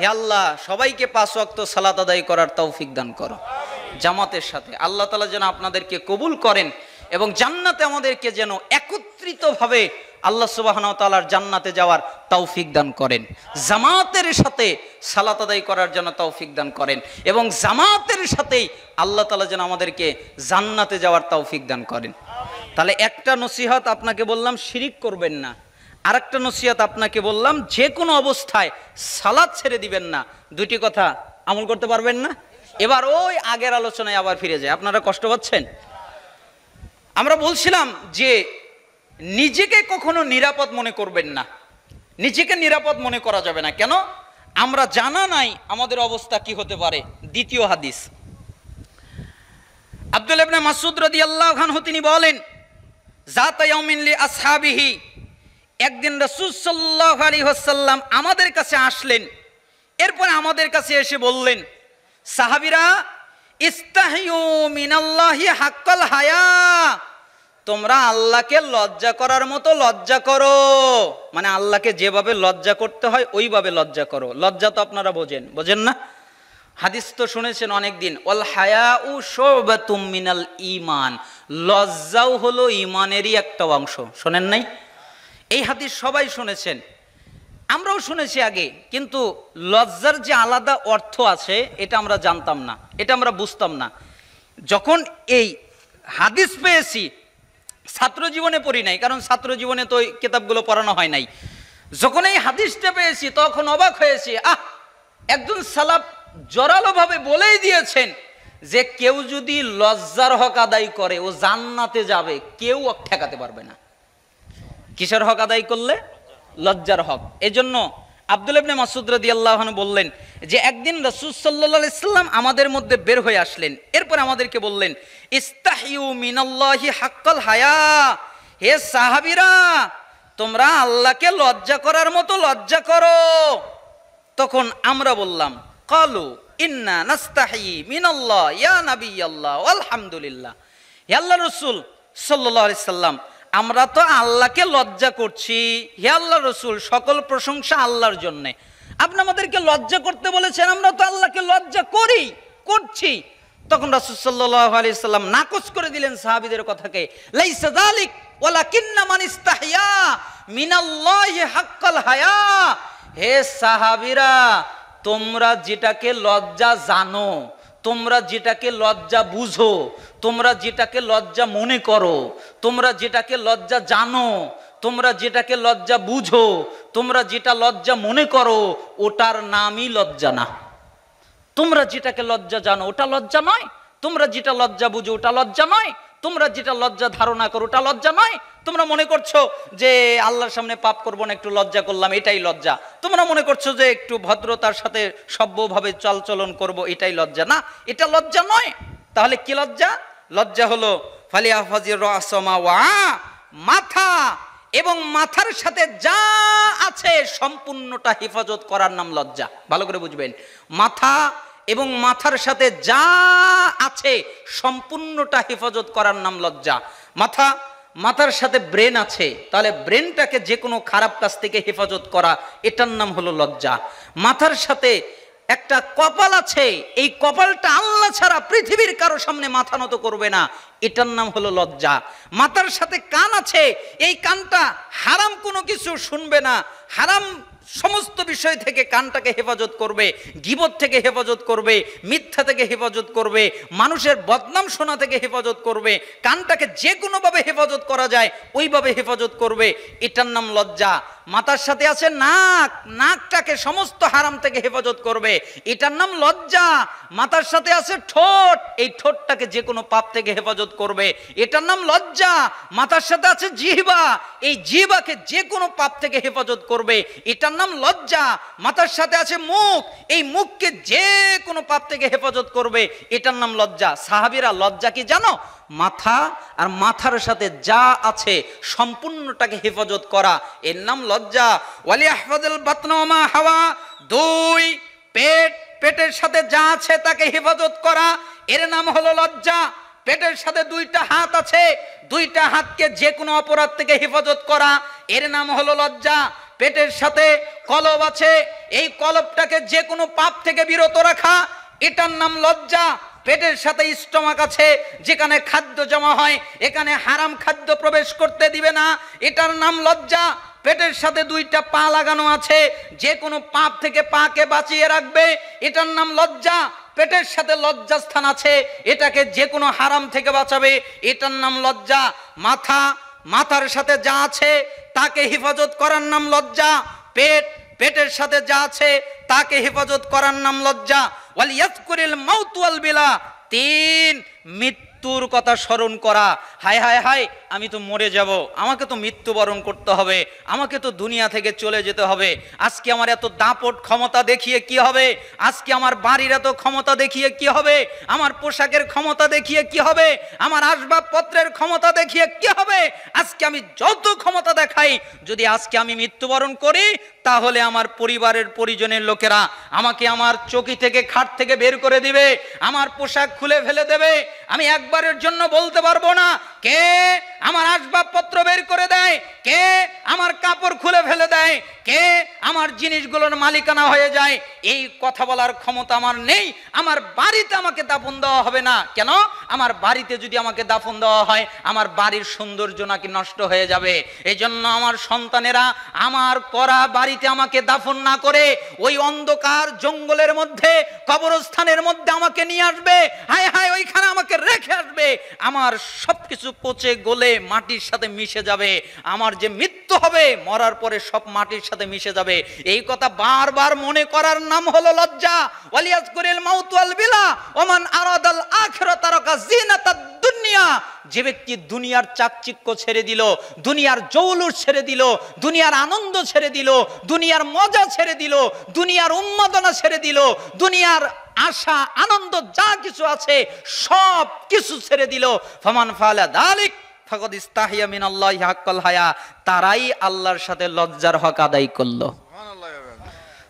S1: হে আল্লাহ সবাইকে 5 ওয়াক্ত সালাত আদায় করার তৌফিক দান করো জামাতের সাথে। আল্লাহ তাআলা যেন আপনাদেরকে কবুল করেন এবং জান্নাতে আমাদেরকে যেন একত্রিতভাবে আল্লাহ সুবহানাহু ওয়া তাআলার জান্নাতে যাওয়ার তৌফিক দান করেন। জামাতের সাথে সালাত আদায় করার জন্য তৌফিক দান করেন এবং জামাতের সাথেই আল্লাহ তাআলা যেন আমাদেরকে জান্নাতে যাওয়ার তৌফিক দান করেন। তাহলে একটা নসিহত আপনাকে বললাম, শিরিক করবেন না। আরেকটা নসিহত আপনাকে বললাম, যে কোনো অবস্থায় সালাত ছেড়ে দিবেন না। 2টি কথা আমল করতে পারবেন না? এবার ওই আগের আলোচনায় আবার ফিরে যায়। আপনারা কষ্ট পাচ্ছেন? আমরা বলছিলাম যে নিজেকে কখনো নিরাপদ মনে করবেন না। নিজেকে নিরাপদ মনে করা যাবে না। কেন? আমরা জানা নাই আমাদের অবস্থা কি হতে পারে। 2য় হাদিস, আব্দুল্লাহ ইবনে মাসউদ রাদিয়াল্লাহু আনহু তিনি বলেন, যাতা ইয়াউমিন লি আসহাবিহি, একদিন রাসূল সাল্লাল্লাহু আলাইহি ওয়াসাল্লাম আমাদের কাছে আসলেন। এরপর আমাদের কাছে এসে বললেন, সাহাবীরা ইস্তাহিয়ু মিনাল্লাহি হাক্কাল হায়া, তোমরা আল্লাহকে লজ্জা করার মতো লজ্জা করো। মানে আল্লাহকে যেভাবে লজ্জা করতে হয় ওইভাবে লজ্জা করো। লজ্জা তো আপনারা বোঝেন না? হাদিস তো শুনেছেন অনেক দিন, ওয়াল হায়াউ শুবাতুম মিনাল ঈমান, লজ্জাও হলো ঈমানেরই একটা অংশ। শোনেন নাই? এই হাদিস সবাই শুনেছেন। আমরাও শুনেছি আগে, কিন্তু লজ্জার যে আলাদা অর্থ আছে এটা আমরা জানতাম না, এটা আমরা বুঝতাম না। যখন এই হাদিস পেয়েছি, ছাত্র জীবনে পড়ি নাই, কারণ ছাত্র জীবনে তো ওই কিতাবগুলো পড়ানো হয় নাই। যখন এই হাদিসটা পেয়েছি তখন অবাক হয়েছি। একজন সালাফ জোরালোভাবে বলেই দিয়েছেন যে কেউ যদি লজ্জার হক আদায় করে ও জান্নাতে যাবে, কেউ ঠেকাতে পারবে না। কিসের হক আদায় করলে? লজ্জার হক। এজন্য আব্দুল্লাহ ইবনে মাসউদ রাদিয়াল্লাহু আনহু বললেন যে একদিন রাসূল সাল্লাল্লাহু আলাইহি সাল্লাম আমাদের মধ্যে বের হয়ে আসলেন, এরপর আমাদেরকে বললেন, ইস্তাহিউ মিনাল্লাহি হাক্কাল হায়া, হে সাহাবীরা তোমরা আল্লাহকে লজ্জা করার মতো লজ্জা করো। তখন আমরা বললাম, ক্বালু ইন্না নাস্তাহি মিনাল্লাহ ইয়া নাবিয়াল্লাহ আলহামদুলিল্লাহ, হে আল্লাহর রাসূল সাল্লাল্লাহু আলাইহি সাল্লাম আমরা তো আল্লাহকে লজ্জা করছি, হে আল্লাহর রাসূল সকল প্রশংসা আল্লাহর জন্য। আপনি আমাদেরকে লজ্জা করতে বলেছেন, আমরা তো আল্লাহকে লজ্জা করছি। তখন রাসূল সাল্লাল্লাহু আলাইহি সাল্লাম নাকচ করে দিলেন সাহাবীদের কথাকে, লাইসা যালিক ওয়ালাকিন্না মান ইস্তাহিয়া মিনাল্লাহি হাক্কাল হায়া। হে সাহাবীরা তোমরা যেটাকে লজ্জা জানো, তোমরা যেটাকে লজ্জা বুঝো, তোমরা যেটাকে লজ্জা মনে করো, তোমরা যেটাকে লজ্জা জানো, তোমরা যেটাকে লজ্জা বুঝো, তোমরা যেটা লজ্জা মনে করো ওটার নামই লজ্জা না। তোমরা যেটাকে লজ্জা জানো ওটা লজ্জা নয়, তোমরা যেটা লজ্জা বুঝো ওটা লজ্জা নয়, তোমরা যেটা লজ্জা ধারণা করো ওটা লজ্জা নয়। তোমরা মনে করছো যে আল্লাহর সামনে পাপ করবো না, একটু লজ্জা করলাম, এটাই লজ্জা। তোমরা মনে করছো যে একটু ভদ্রতার সাথে সভ্যভাবে চালচলন করব, এটাই লজ্জা। না, এটা লজ্জা নয়। তাহলে কি লজ্জা? লজ্জা হলো ফালিয়াহফাজির রাসমা ওয়া, মাথা এবং মাথার সাথে যা আছে সম্পূর্ণটা হেফাজত করার নাম লজ্জা। ভালো করে বুঝবেন, মাথা এবং মাথার সাথে যা আছে সম্পূর্ণটা হেফাজত করার নাম লজ্জা। মাথার সাথে ব্রেন আছে, তাহলে ব্রেনটাকে যে কোনো খারাপ কাজ থেকে হেফাজত করা, এটার নাম হলো লজ্জা। মাথার সাথে একটা কপাল আছে, এই কপালটা আল্লাহ ছাড়া পৃথিবীর কারো সামনে মাথা নত করবে না, এটার নাম হলো লজ্জা। মাথার সাথে কান আছে, এই কানটা হারাম কোনো কিছু শুনবে না, হারাম সমস্ত বিষয় থেকে কানটাকে হেফাজত করবে, গীবত থেকে হেফাজত করবে, মিথ্যা থেকে হেফাজত করবে, মানুষের বদনাম শোনা থেকে হেফাজত করবে। কানটাকে যে কোনোভাবে হেফাজত করা যায় ওইভাবে হেফাজত করবে, এটার নাম লজ্জা। মাথার সাথে আছে নাক, নাকটাকে সমস্ত হারাম থেকে হেফাজত করবে, এটার নাম লজ্জা। মাথার সাথে আছে ঠোঁট, এই ঠোঁটটাকে যে কোনো পাপ থেকে হেফাজত করবে, এটার নাম লজ্জা। মাথার সাথে আছে জিহ্বা, এই জিহ্বাকে যে কোনো পাপ থেকে হেফাজত করবে, এটার নাম লজ্জা। মাথার সাথে আছে মুখ, এই মুখকে যে কোনো পাপ থেকে হেফাজত করবে, এটার নাম লজ্জা। সাহাবীরা লজ্জা কি জানো? মাথা আর মাথার সাথে যা আছে সম্পূর্ণটাকে হেফাজত করা, এর নাম লজ্জা। ওয়ালিয়াহফাজুল বাতনা ওয়া মা হাওয়া, দুই পেটের সাথে যা আছে তাকে হেফাজত করা, এর নাম হলো লজ্জা। পেটের সাথে দুইটা হাত আছে, দুইটা হাতকে যে কোনো অপরাধ থেকে হেফাজত করা, এর নাম হলো লজ্জা। পেটের সাথে কলব আছে, এই কলবটাকে যে কোনো পাপ থেকে বিরত রাখা, এটার নাম লজ্জা। পেটের সাথে স্টমাক আছে, যেখানে খাদ্য জমা হয় এখানে হারাম খাদ্য প্রবেশ করতে দিবে না, এটার নাম লজ্জা। পেটের সাথে দুইটা পা লাগানো আছে, যে কোনো পাপ থেকে পাকে বাঁচিয়ে রাখবে, এটার নাম লজ্জা। পেটের সাথে লজ্জাস্থান আছে, এটাকে যে কোনো হারাম থেকে বাঁচাবে, এটার নাম লজ্জা। মাথার সাথে যা আছে তাকে হেফাজত করার নাম লজ্জা। পেটের সাথে যা আছে তাকে হেফাজত করার নাম লজ্জা। ওয়ালিয়াজকুরিল মাউত ওয়াল বিলা, তিন মৃত্যুর কথা স্মরণ করা। হায় হায় হায়, আমি তো মরে যাব, আমাকে তো মৃত্যুবরণ করতে হবে, আমাকে তো দুনিয়া থেকে চলে যেতে হবে। আজকে আমার এত দাপট ক্ষমতা দেখিয়ে কি হবে? আজকে আমার বাড়ির এত ক্ষমতা দেখিয়ে কি হবে? আমার পোশাকের ক্ষমতা দেখিয়ে কি হবে? আমার আসবাবপত্রের ক্ষমতা দেখিয়ে কি হবে? আজকে আমি যত ক্ষমতা দেখাই, যদি আজকে আমি মৃত্যুবরণ করি, তাহলে আমার পরিবারের পরিজনের লোকেরা আমাকে আমার চৌকি থেকে, খাট থেকে বের করে দিবে, আমার পোশাক খুলে ফেলে দেবে। আমি একবারের জন্য বলতে পারবো না কে আমার আসবাবপত্র বের করে দেয়, কে আমার কাপড় খুলে ফেলে দেয়, কে আমার জিনিসগুলোর মালিকানা হয়ে যায়, এই কথা বলার ক্ষমতা আমার নেই। আমার বাড়িতে আমাকে দাফন দেওয়া হবে না। কেন? আমার বাড়িতে যদি আমাকে দাফন দেওয়া হয়, আমার বাড়ির সৌন্দর্য নাকি নষ্ট হয়ে যাবে। এই জন্য আমার সন্তানেরা আমার করা বাড়িতে আমাকে দাফন না করে ওই অন্ধকার জঙ্গলের মধ্যে, কবরস্থানের মধ্যে আমাকে নিয়ে আসবে। হায় হায়, ওইখানে আমাকে রেখে আসবে। আমার সবকিছু পচে গলে মাটির সাথে মিশে যাবে। আমার যে মৃত্যু হবে, মরার পরে সব মাটির সাথে মিশে যাবে। এই কথা বারবার মনে করার নাম হলো লজ্জা। ওয়ালিয়াজকুরিল মাউত ওয়াল বিলা ওমান আরাদাল আখিরাত তারাকা জিনাতাদ দুনিয়া। যে ব্যক্তি দুনিয়ার চাকচিক্য ছেড়ে দিল, দুনিয়ার জৌলুস ছেড়ে দিল, দুনিয়ার আনন্দ ছেড়ে দিল, দুনিয়ার মজা ছেড়ে দিল, দুনিয়ার উন্মাদনা ছেড়ে দিল, দুনিয়ার আশা আনন্দ যা কিছু আছে সব কিছু ছেড়ে দিল, ফামান ফালা যালিক ফাকাদ ইস্তাহিয়া মিনাল্লাহি হাক্কাল হায়া, তারাই আল্লাহর সাথে লজ্জার হক আদায় করলো।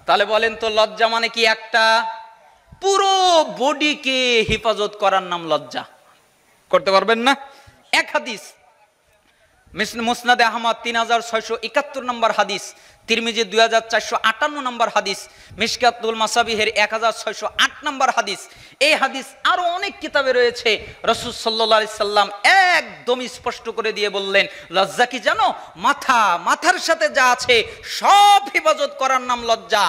S1: তাহলে বলেন তো, লজ্জা মানে কি? একটা পুরো বডিকে হেফাজত করার নাম লজ্জা। করতে পারবেন না? এক হাদিস মুসনাদে আহমদ 3671 নম্বর হাদিস, তিরমিজি 2458 নম্বর হাদিস, মিশকাতুল মাসাবিহের 1608 নম্বর হাদিস। এই হাদিস আরো অনেক কিতাবে রয়েছে। রাসূল সাল্লাল্লাহু আলাইহি সাল্লাম একদম স্পষ্ট করে দিয়ে বললেন, লজ্জা কি জানো? মাথার সাথে যা আছে সব হেফাজত করার নাম লজ্জা।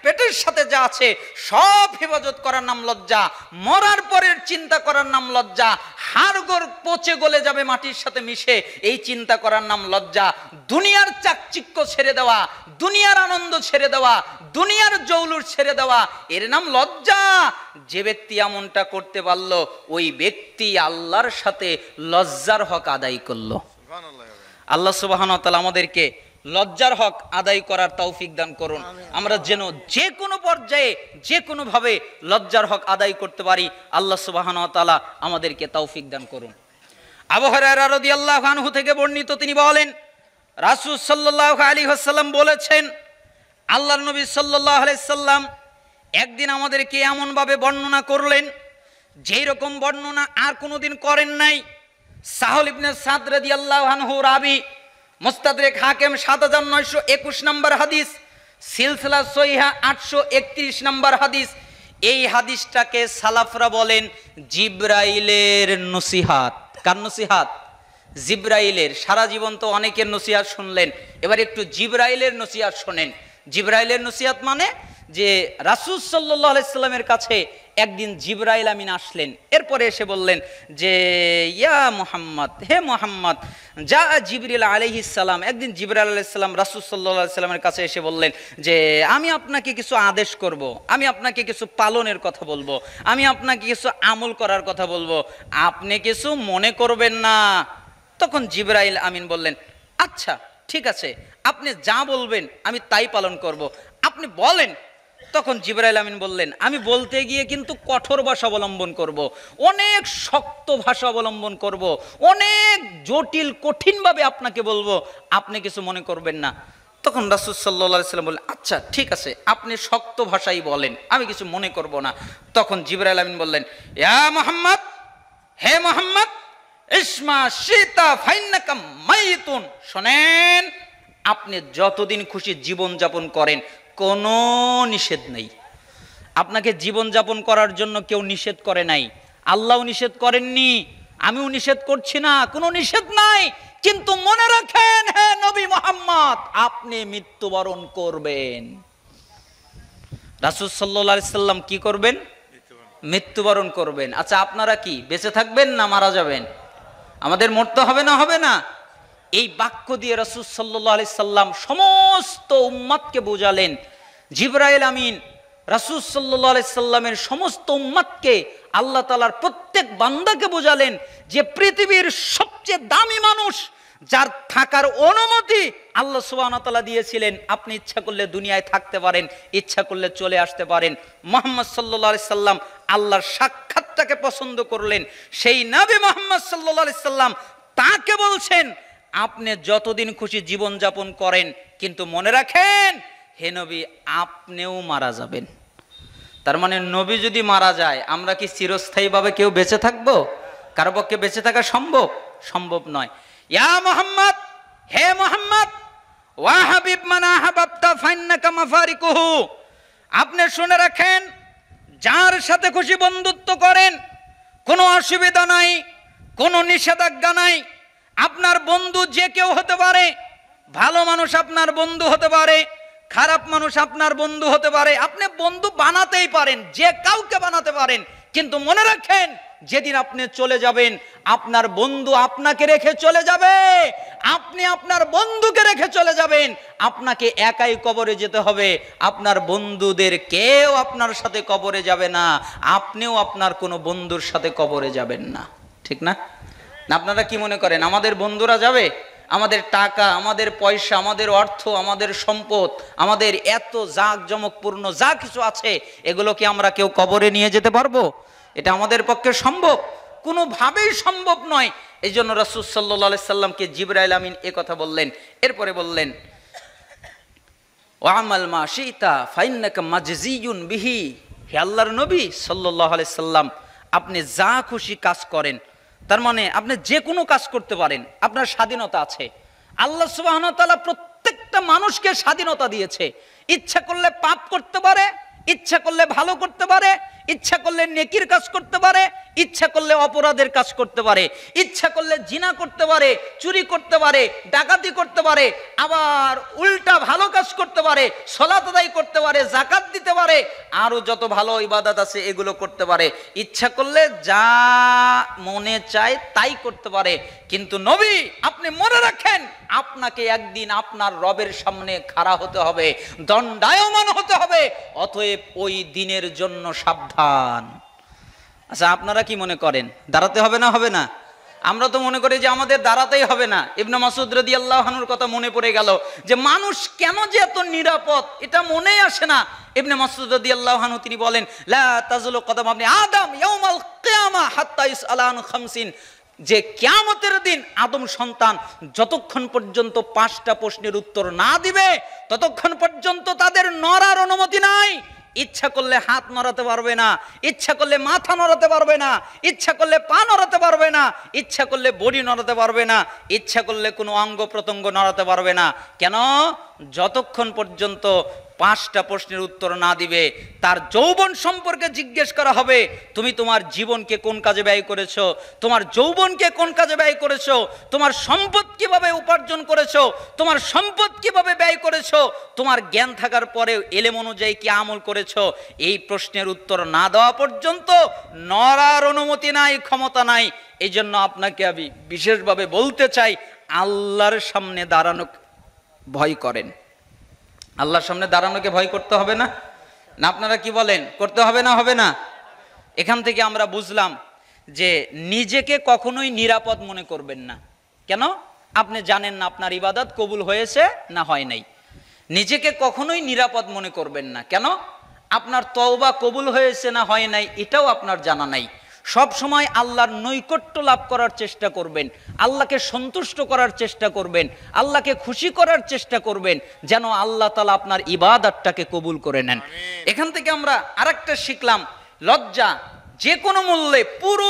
S1: পেটের সাথে যা আছে সব হেফাজত করার নাম লজ্জা। মরার পরের চিন্তা করার নাম লজ্জা। হাড়গোড় পচে গলে যাবে মাটির সাথে মিশে, এই চিন্তা করার নাম লজ্জা। দুনিয়ার চাকচিক্য ছেড়ে দেওয়া, দুনিয়ার আনন্দ ছেড়ে দেওয়া, দুনিয়ার জৌলুস ছেড়ে দেওয়া, এর নাম লজ্জা। যে ব্যক্তি এমনটা করতে পারল, ওই ব্যক্তি আল্লাহর সাথে লজ্জার হক আদায় করলো। আল্লাহ সুবহানাহু ওয়া তাআলা আমাদেরকে লজ্জার হক আদায় করার তৌফিক দান করুন। আমরা যেন যে কোনো পর্যায়ে যে কোনো ভাবে লজ্জার হক আদায় করতে পারি, আল্লাহ সুবহানাহু ওয়া তাআলা আমাদেরকে তৌফিক দান করুন। আবু হুরায়রা রাদিয়াল্লাহু আনহু থেকে বর্ণিত, তিনি বলেন, রাসূল সাল্লাল্লাহু আলাইহি ওয়াসাল্লাম বলেছেন, আল্লাহর নবী সাল্লাল্লাহু আলাইহি সাল্লাম একদিন আমাদেরকে এমন ভাবে বর্ণনা করলেন, যেই রকম বর্ণনা আর কোনোদিন করেন নাই। সাহল ইবনে সাদ রাদিয়াল্লাহু আনহু রাবি, মুস্তাদরিক হাকিম 7921 নম্বর হাদিস, সিলসিলা সহিহা 831 নম্বর হাদিস। এই হাদিসটাকে সালাফরা বলেন জিবরাইলের নসিহাত। কার নসিহাত? জিবরাইলের। সারা জীবন তো অনেকের নসিহাত শুনলেন, এবার একটু জিবরাইলের নসিহাত শোনেন। জিবরাইলের নসিহাত মানে যে রাসূল সাল্লাল্লাহু আলাইহি সাল্লামের কাছে একদিন জিবরাইল আমিন আসলেন, এরপরে এসে বললেন যে ইয়া মুহাম্মদ, হে মুহাম্মদ, যা জিবরিল আলাইহিস সালাম। একদিন জিবরাইল আলাইহিস সালাম রাসূল সাল্লাল্লাহু আলাইহি সাল্লামের কাছে এসে বললেন যে আমি আপনাকে কিছু আদেশ করব, আমি আপনাকে কিছু পালনের কথা বলবো, আমি আপনাকে কিছু আমল করার কথা বলবো, আপনি কিছু মনে করবেন না। তখন জিবরাইল আমিন বললেন, আচ্ছা ঠিক আছে, আপনি যা বলবেন আমি তাই পালন করব, আপনি বলেন। তখন জিবরাইল আমিন বললেন, আমি বলতে গিয়ে কিন্তু কঠোর ভাষা অবলম্বন করব, অনেক শক্ত ভাষা অবলম্বন করব, অনেক জটিল কঠিনভাবে আপনাকে বলবো, আপনি কিছু মনে করবেন না। তখন রাসূল সাল্লাল্লাহু আলাইহি সাল্লাম বললেন, আচ্ছা ঠিক আছে, আপনি শক্ত ভাষাই বলেন, আমি কিছু মনে করব না। তখন জিবরাইল আমিন বললেন, ইয়া মুহাম্মদ, হে মুহাম্মদ, ইসমা শিতা ফাইন্নাকা মাইতুন। শোনেন, আপনি যতদিন খুশি জীবন যাপন করেন, কোনো নিষেধ নেই। আপনাকে জীবন যাপন করার জন্য কেউ নিষেধ করে নাই, আল্লাহও নিষেধ করেননি, আমিও নিষেধ করছি না, কোনো নিষেধ নাই। কিন্তু মনে রাখেন, হে নবী মুহাম্মদ, আপনি মৃত্যুবরণ করবেন। রাসূল সাল্লাল্লাহু আলাইহি সাল্লাম কি করবেন? মৃত্যুবরণ করবেন। আচ্ছা, আপনারা কি বেঁচে থাকবেন না মারা যাবেন? আমাদের মরতে হবে না, হবে না? এই বাক্য দিয়ে রাসূল সাল্লাল্লাহু আলাইহি সাল্লাম সমস্ত উম্মতকে বোঝালেন। জিবরাইল আমিন রাসূল সাল্লাল্লাহু আলাইহি সাল্লামের সমস্ত উম্মতকে, আল্লাহ তাআলার প্রত্যেক বান্দাকে বোঝালেন যে পৃথিবীর সবচেয়ে দামি মানুষ, যার থাকার অনুমতি আল্লাহ সুবহানাহু ওয়া তাআলা দিয়েছিলেন, আপনি ইচ্ছা করলে দুনিয়ায় থাকতে পারেন, ইচ্ছা করলে চলে আসতে পারেন। মুহাম্মদ সাল্লাল্লাহু আলাইহি সাল্লাম আল্লাহর সাক্ষাৎটাকে পছন্দ করলেন। সেই নবী মুহাম্মদ সাল্লাল্লাহু আলাইহি সাল্লাম তাকে বলছেন, আপনি যতদিন খুশি জীবন যাপন করেন, কিন্তু মনে রাখেন হে নবী, আপনিও মারা যাবেন। তার মানে নবী যদি মারা যায়, আমরা কি চিরস্থায়ীভাবে কেউ বেঁচে থাকবো? কারো পক্ষে বেঁচে থাকা সম্ভব? সম্ভব নয়। ইয়া মুহাম্মদ, হে মুহাম্মদ, ওয়া হাবিব মান আহাবাবতা ফাইন্নাকা মাফারিকুহু, আপনি শুনে রাখেন, যার সাথে খুশি বন্ধুত্ব করেন, কোনো অসুবিধা নাই, কোনো নিষেধাজ্ঞা নাই। আপনার বন্ধু যে কেউ হতে পারে, ভালো মানুষ আপনার বন্ধু হতে পারে, খারাপ মানুষ আপনার বন্ধু হতে পারে, আপনি বন্ধু বানাতেই পারেন, যে কাউকে বানাতে পারেন। কিন্তু মনে রাখেন, যেদিন আপনি চলে যাবেন, আপনার বন্ধু আপনাকে রেখে চলে যাবে, আপনি আপনার বন্ধুকে রেখে চলে যাবেন, আপনাকে একাই কবরে যেতে হবে। আপনার বন্ধুদের কেউ আপনার সাথে কবরে যাবে না, আপনিও আপনার কোনো বন্ধুর সাথে কবরে যাবেন না। ঠিক না? আপনারা কি মনে করেন আমাদের বন্ধুরা যাবে? আমাদের টাকা, আমাদের পয়সা, আমাদের অর্থ, আমাদের সম্পদ, আমাদের এত জাঁকজমকপূর্ণ যা কিছু আছে, এগুলো কি আমরা কেউ কবরে নিয়ে যেতে পারবো? এটা আমাদের পক্ষে সম্ভব? কোনোভাবেই সম্ভব নয়। এই জন্য রাসূল সাল্লাল্লাহু আলাইহি সাল্লামকে জিবরাইল আমিন এ কথা বললেন। এরপরে বললেন, ওয়ামাল মা শিতা ফাইন্নাকা মাজজিয়ুন বিহি, হে আল্লাহর নবী সাল্লাল্লাহু আলাইহি সাল্লাম, আপনি যা খুশি কাজ করেন। তার মানে আপনি যে কোনো কাজ করতে পারেন, আপনার স্বাধীনতা আছে। আল্লাহ সুবহানাহু ওয়া তাআলা প্রত্যেকটা মানুষকে স্বাধীনতা দিয়েছে। ইচ্ছা করলে পাপ করতে পারে, ইচ্ছা করলে ভালো করতে পারে, ইচ্ছা করলে নেকির কাজ করতে পারে, ইচ্ছা করলে অপরাধের কাজ করতে পারে, ইচ্ছা করলে জিনা করতে পারে, চুরি করতে পারে, ডাকাতি করতে পারে, আবার উল্টা ভালো কাজ করতে পারে, সালাত আদায় করতে পারে, যাকাত দিতে পারে, আরো যত ভালো ইবাদত আছে এগুলো করতে পারে। ইচ্ছা করলে যা মনে চায় তাই করতে পারে। কিন্তু নবী, আপনি মনে রাখেন, আপনাকে একদিন আপনার রবের সামনে খাড়া হতে হবে, দণ্ডায়মান হতে হবে। অতএব ওই দিনের জন্য সাবধান। আচ্ছা, আপনারা কি মনে করেন দাঁড়াতে হবে না? হবে না? আমরা তো মনে করি যে আমাদের দাঁড়াতেই হবে না। ইবনে মাসউদ রাদিয়াল্লাহু আনহুর কথা মনে পড়ে গেল যে মানুষ কেন যে এত নিরাপদ, এটা মনেই আসে না। ইবনে মাসউদ রাদিয়াল্লাহু আনহু তিনি বলেন, লা তাজুলু কদম ইবনে আদম ইয়াউমাল কিয়ামা হাত্তা ইসআলা আন খামসিন, যে কিয়ামতের দিন আদম সন্তান যতক্ষণ পর্যন্ত 5টা প্রশ্নের উত্তর না দিবে, ততক্ষণ পর্যন্ত তাদের নড়ার অনুমতি নাই। ইচ্ছা করলে হাত নড়াতে পারবে না, ইচ্ছা করলে মাথা নড়াতে পারবে না, ইচ্ছা করলে পা নড়াতে পারবে না, ইচ্ছা করলে বডি নড়াতে পারবে না, ইচ্ছা করলে কোনো অঙ্গ প্রত্যঙ্গ নড়াতে পারবে না। কেন? যতক্ষণ পর্যন্ত 5টা প্রশ্নের উত্তর না দিবে। তার যৌবন সম্পর্কে জিজ্ঞেস করা হবে, তুমি তোমার জীবনকে কোন কাজে ব্যয় করেছো, তোমার যৌবনকে কোন কাজে ব্যয় করেছো, তোমার সম্পদ কিভাবে উপার্জন করেছো, তোমার সম্পদ কিভাবে ব্যয় করেছো, তোমার জ্ঞান থাকার পরেও এলেম অনুযায়ী কি আমল করেছো। এই প্রশ্নের উত্তর না দেওয়া পর্যন্ত নড়ার অনুমতি নাই, ক্ষমতা নাই। এই জন্য আপনাকে আমি বিশেষভাবে বলতে চাই, আল্লাহর সামনে দাঁড়ানো ভয় করেন। আল্লাহর সামনে দাঁড়ানোকে ভয় করতে হবে না? না আপনারা কি বলেন, করতে হবে না? হবে না? এখান থেকে আমরা বুঝলাম যে নিজেকে কখনোই নিরাপদ মনে করবেন না। কেন? আপনি জানেন না আপনার ইবাদত কবুল হয়েছে না হয় নাই। নিজেকে কখনোই নিরাপদ মনে করবেন না। কেন? আপনার তওবা কবুল হয়েছে না হয় নাই এটাও আপনার জানা নাই। সব সময় আল্লাহর নৈকট্য লাভ করার চেষ্টা করবেন, আল্লাহকে সন্তুষ্ট করার চেষ্টা করবেন, আল্লাহকে খুশি করার চেষ্টা করবেন, যেন আল্লাহ তাআলা আপনার ইবাদতটাকে কবুল করে নেন। এখান থেকে আমরা আরেকটা শিখলাম, লজ্জা যে কোনো মূল্যে পুরো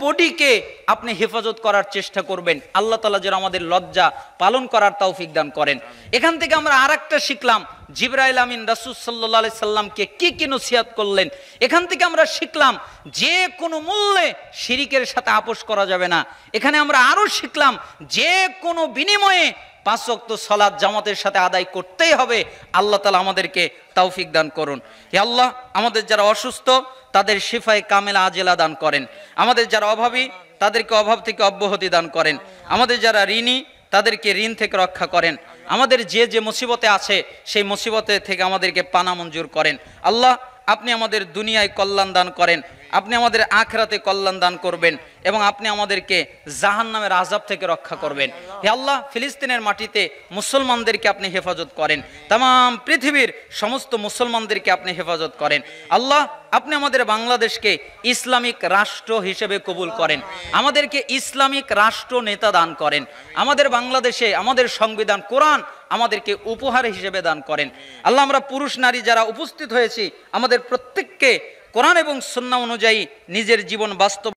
S1: বডিকে আপনি হেফাজত করার চেষ্টা করবেন। আল্লাহ তাআলা যেন আমাদের লজ্জা পালন করার তৌফিক দান করেন। এখান থেকে আমরা আরেকটা শিখলাম, জিবরাইল আমিন রাসূল সাল্লাল্লাহু আলাইহি সাল্লামকে কি কি নসিহত করলেন। এখান থেকে আমরা শিখলাম যে কোনো মূল্যে শিরিকের সাথে আপোষ করা যাবে না। এখানে আমরা আরো শিখলাম যে কোনো বিনিময়ে 5 ওয়াক্ত সালাত জামাতের সাথে আদায় করতেই হবে। আল্লাহ তাআলা আমাদেরকে তৌফিক দান করুন। হে আল্লাহ, আমাদের যারা অসুস্থ তাদের শিফায়ে কামেলা আজেলা দান করেন। আমাদের যারা অভাবী তাদেরকে অভাব থেকে অব্যাহতি দান করেন। আমাদের যারা ঋণী তাদেরকে ঋণ থেকে রক্ষা করেন। আমাদের যে যে মুসিবতে আছে সেই মুসিবতে থেকে আমাদেরকে পানা মঞ্জুর করেন। আল্লাহ, আপনি আমাদের দুনিয়ায় কল্যাণ দান করেন, আপনি আমাদের আখিরাতে কল্যাণ দান করবেন এবং আপনি আমাদেরকে জাহান্নামের আযাব থেকে রক্ষা করবেন। হে আল্লাহ, ফিলিস্তিনের মাটিতে মুসলমানদেরকে আপনি হেফাজত করেন, তামাম পৃথিবীর সমস্ত মুসলমানদেরকে আপনি হেফাজত করেন। আল্লাহ, আপনি আমাদের বাংলাদেশকে ইসলামিক রাষ্ট্র হিসেবে কবুল করেন, আমাদেরকে ইসলামিক রাষ্ট্র নেতা দান করেন। আমাদের বাংলাদেশে আমাদের সংবিধান কোরআন আমাদেরকে উপহার হিসেবে দান করেন। আল্লাহ, আমরা পুরুষ নারী যারা উপস্থিত হয়েছি আমাদের প্রত্যেককে কোরআন এবং সুন্নাহ অনুযায়ী নিজের জীবন বাস্তব